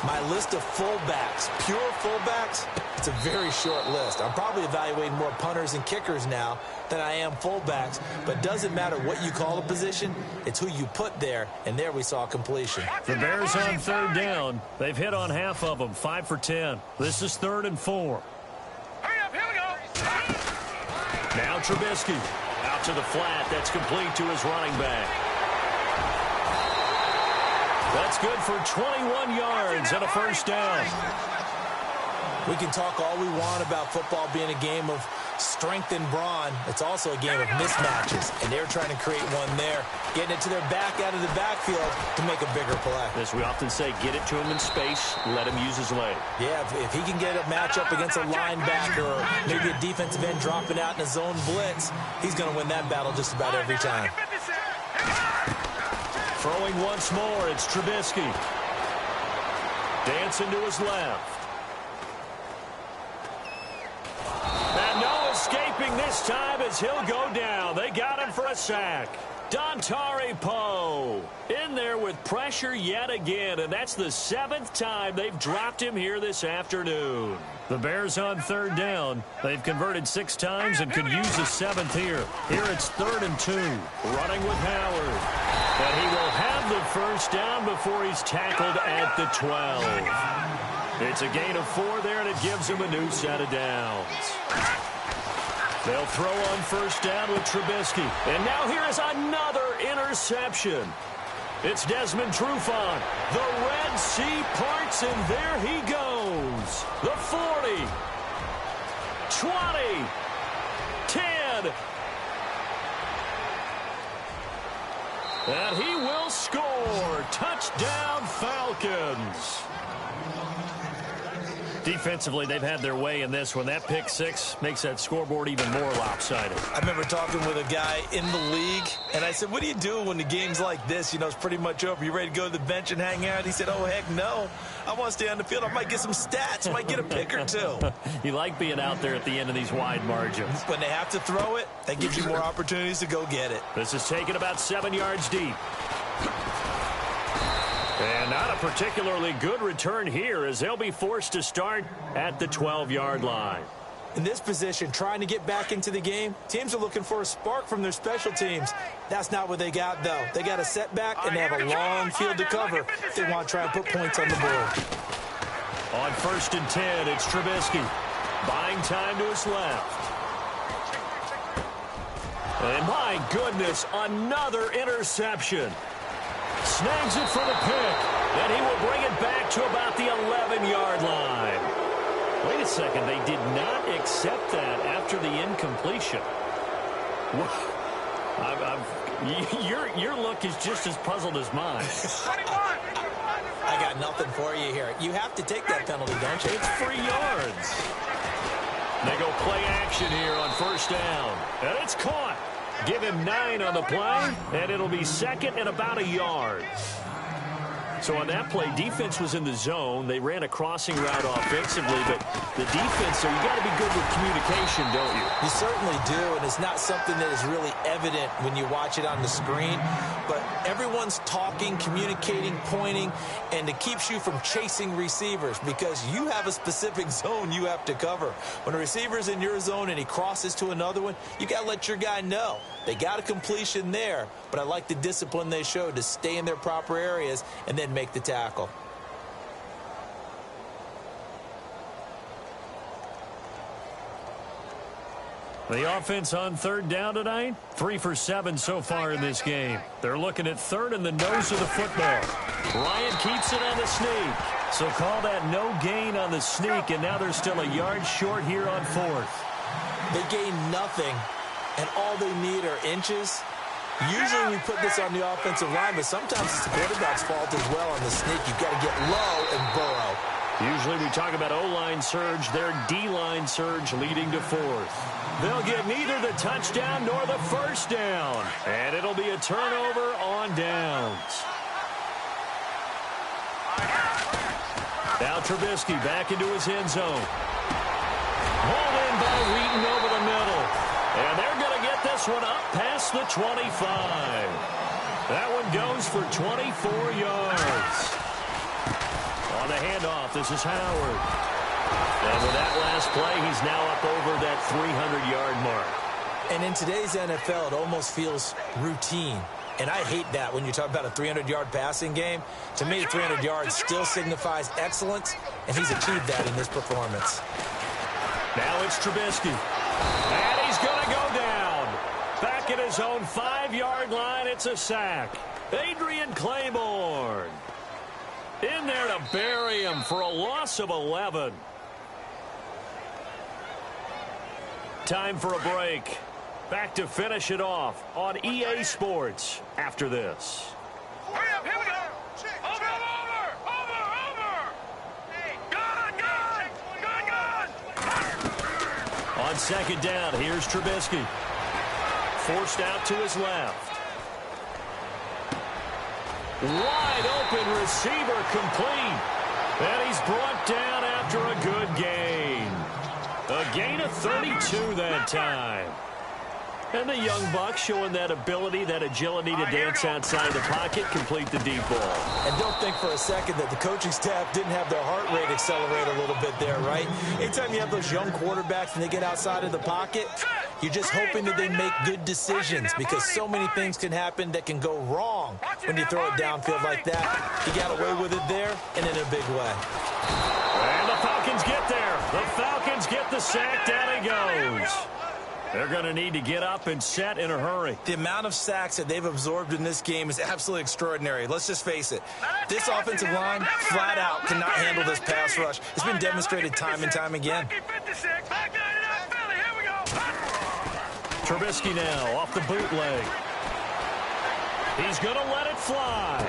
Speaker 3: my list of fullbacks, pure fullbacks, it's a very short list. I'm probably evaluating more punters and kickers now than I am fullbacks, but doesn't matter what you call a position, it's who you put there, and there we saw completion.
Speaker 2: The Bears on 3rd down. They've hit on half of them, 5 for 10. This is 3rd and 4.
Speaker 4: Hurry up, here we go.
Speaker 2: Now Trubisky out to the flat. That's complete to his running back. That's good for 21 yards and a 1st down.
Speaker 3: We can talk all we want about football being a game of strength and brawn. It's also a game of mismatches, and they're trying to create one there, getting it to their back out of the backfield to make a bigger play.
Speaker 2: As we often say, get it to him in space, let him use his leg.
Speaker 3: Yeah, if he can get a matchup against a linebacker or maybe a defensive end dropping out in a zone blitz, he's going to win that battle just about every time.
Speaker 2: Throwing once more, it's Trubisky. Dancing to his left. And no escaping this time as he'll go down. They got him for a sack. Dontari Poe in there with pressure yet again, and that's the 7th time they've dropped him here this afternoon. The Bears on 3rd down. They've converted 6 times and could use the 7th here. Here it's 3rd and 2. Running with Howard. And he will have the 1st down before he's tackled at the 12. It's a gain of 4 there, and it gives him a new set of downs. They'll throw on 1st down with Trubisky. And now here is another interception. It's Desmond Trufant. The Red Sea parts, and there he goes. The 40, 20, 10. And he will score. Touchdown, Falcons. Defensively, they've had their way in this one. That pick 6 makes that scoreboard even more lopsided.
Speaker 3: I remember talking with a guy in the league, and I said, what do you do when the game's like this? You know, it's pretty much over. You ready to go to the bench and hang out? He said, oh, heck no. I want to stay on the field. I might get some stats. I might get a pick or 2.
Speaker 2: You like being out there at the end of these wide margins.
Speaker 3: When they have to throw it, that gives you more opportunities to go get it.
Speaker 2: This is taken about 7 yards deep. And not a particularly good return here as they'll be forced to start at the 12-yard line.
Speaker 3: In this position, trying to get back into the game, teams are looking for a spark from their special teams. That's not what they got, though. They got a setback, and they have a long field to cover if they want to try and put points on the board.
Speaker 2: On 1st and 10, it's Trubisky. Buying time to his left. And my goodness, another interception. Snags it for the pick, and he will bring it back to about the 11-yard line. Wait a second, they did not accept that after the incompletion. Your look is just as puzzled as mine.
Speaker 3: I got nothing for you here. You have to take that penalty, don't you?
Speaker 2: It's 3 yards. They go play action here on 1st down, and it's caught. Give him 9 on the play, and it'll be 2nd and about a yard. So on that play, defense was in the zone. They ran a crossing route offensively, but the defense, so you got to be good with communication, don't you?
Speaker 3: You certainly do, and it's not something that is really evident when you watch it on the screen. But everyone's talking, communicating, pointing, and it keeps you from chasing receivers because you have a specific zone you have to cover. When a receiver's in your zone and he crosses to another one, you got to let your guy know. They got a completion there, but I like the discipline they showed to stay in their proper areas and then make the tackle.
Speaker 2: The offense on 3rd down tonight, 3 for 7 so far in this game. They're looking at 3rd and the nose of the football. Bryant keeps it on the sneak. So call that no gain on the sneak, and now they're still a yard short here on 4th.
Speaker 3: They gain nothing, and all they need are inches. Usually we put this on the offensive line, but sometimes it's the quarterback's fault as well on the sneak. You've got to get low and burrow.
Speaker 2: Usually we talk about O-line surge, their D-line surge leading to 4th. They'll get neither the touchdown nor the 1st down, and it'll be a turnover on downs. Now Trubisky back into his end zone. Hauled in by Wheaton over the middle. And they're going to get this one up past the 25. That one goes for 24 yards. On the handoff, this is Howard. And with that last play, he's now up over that 300-yard mark.
Speaker 3: And in today's NFL, it almost feels routine. And I hate that when you talk about a 300-yard passing game. To me, 300 yards still signifies excellence, and he's achieved that in this performance.
Speaker 2: Now it's Trubisky. And he's going to go down. Back at his own 5-yard line, it's a sack. Adrian Claiborne in there to bury him for a loss of 11. Time for a break. Back to finish it off on EA Sports after this.
Speaker 4: Hurry up, here we go. Over. Good.
Speaker 2: On 2nd down, here's Trubisky. Forced out to his left. Wide open receiver complete. And he's brought down after a good gain. A gain of 32 that time. And the young buck showing that ability, that agility to dance outside the pocket, complete the deep ball.
Speaker 3: And don't think for a second that the coaching staff didn't have their heart rate accelerate a little bit there, right? Anytime you have those young quarterbacks and they get outside of the pocket, you're just hoping that they make good decisions because so many things can happen that can go wrong when you throw it downfield like that. He got away with it there and in a big way.
Speaker 2: And the Falcons get there. The Falcons get the sack. Down he goes. They're going to need to get up and set in a hurry.
Speaker 3: The amount of sacks that they've absorbed in this game is absolutely extraordinary. Let's just face it. This offensive line, flat out, cannot handle this pass rush. It's been demonstrated time and time again.
Speaker 2: Trubisky now off the bootleg. He's going to let it fly.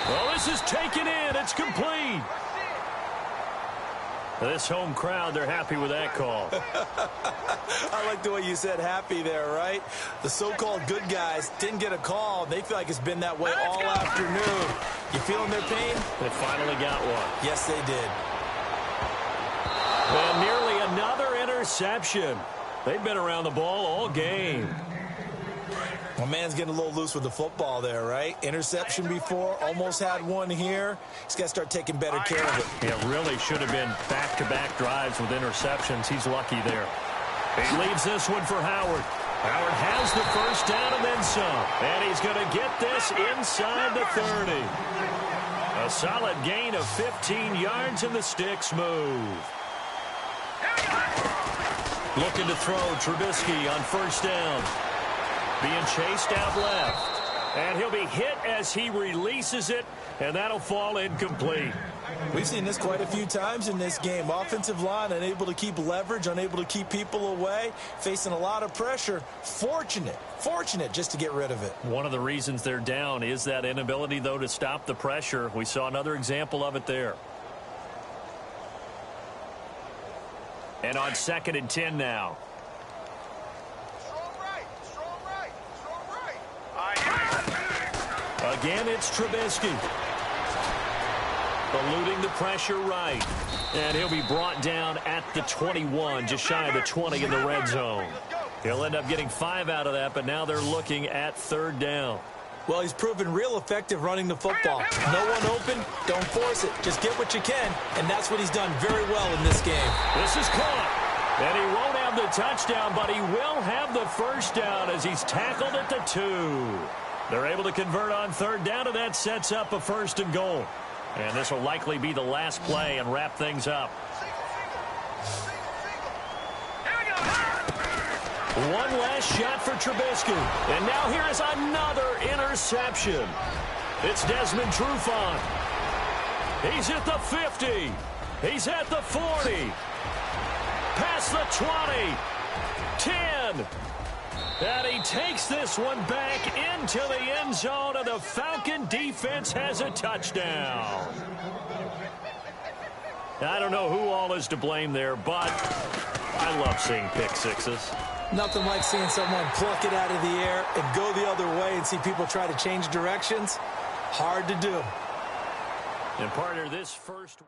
Speaker 2: Well, this is taken in. It's complete. This home crowd, they're happy with that call.
Speaker 3: I like the way you said happy there, right? The so-called good guys didn't get a call. They feel like it's been that way all afternoon. You feeling their pain?
Speaker 2: They finally got one.
Speaker 3: Yes, they did.
Speaker 2: And nearly another interception. They've been around the ball all game.
Speaker 3: My man's getting a little loose with the football there, right? Interception before, almost had one here. He's got to start taking better care of it.
Speaker 2: Yeah, really should have been back-to-back drives with interceptions. He's lucky there. He leaves this one for Howard. Howard has the first down and then some. And he's going to get this inside the 30. A solid gain of 15 yards and the sticks move. Looking to throw Trubisky on first down. Being chased out left. And he'll be hit as he releases it, and that'll fall incomplete.
Speaker 3: We've seen this quite a few times in this game. Offensive line unable to keep leverage, unable to keep people away, facing a lot of pressure. Fortunate just to get rid of it.
Speaker 2: One of the reasons they're down is that inability, though, to stop the pressure. We saw another example of it there. And on 2nd and 10 now. Again, it's Trubisky. Eluding the pressure right. And he'll be brought down at the 21, just shy of the 20 in the red zone. He'll end up getting 5 out of that, but now they're looking at 3rd down.
Speaker 3: Well, he's proven real effective running the football. No one open, don't force it. Just get what you can, and that's what he's done very well in this game.
Speaker 2: This is caught. And he won't have the touchdown, but he will have the first down as he's tackled at the 2. They're able to convert on 3rd down, and that sets up a 1st and goal. And this will likely be the last play and wrap things up. One last shot for Trubisky. And now here is another interception. It's Desmond Trufant. He's at the 50. He's at the 40. Past the 20. 10. And he takes this one back into the end zone, and the Falcon defense has a touchdown. I don't know who all is to blame there, but I love seeing pick sixes.
Speaker 3: Nothing like seeing someone pluck it out of the air and go the other way and see people try to change directions. Hard to do.
Speaker 2: And partner, this first...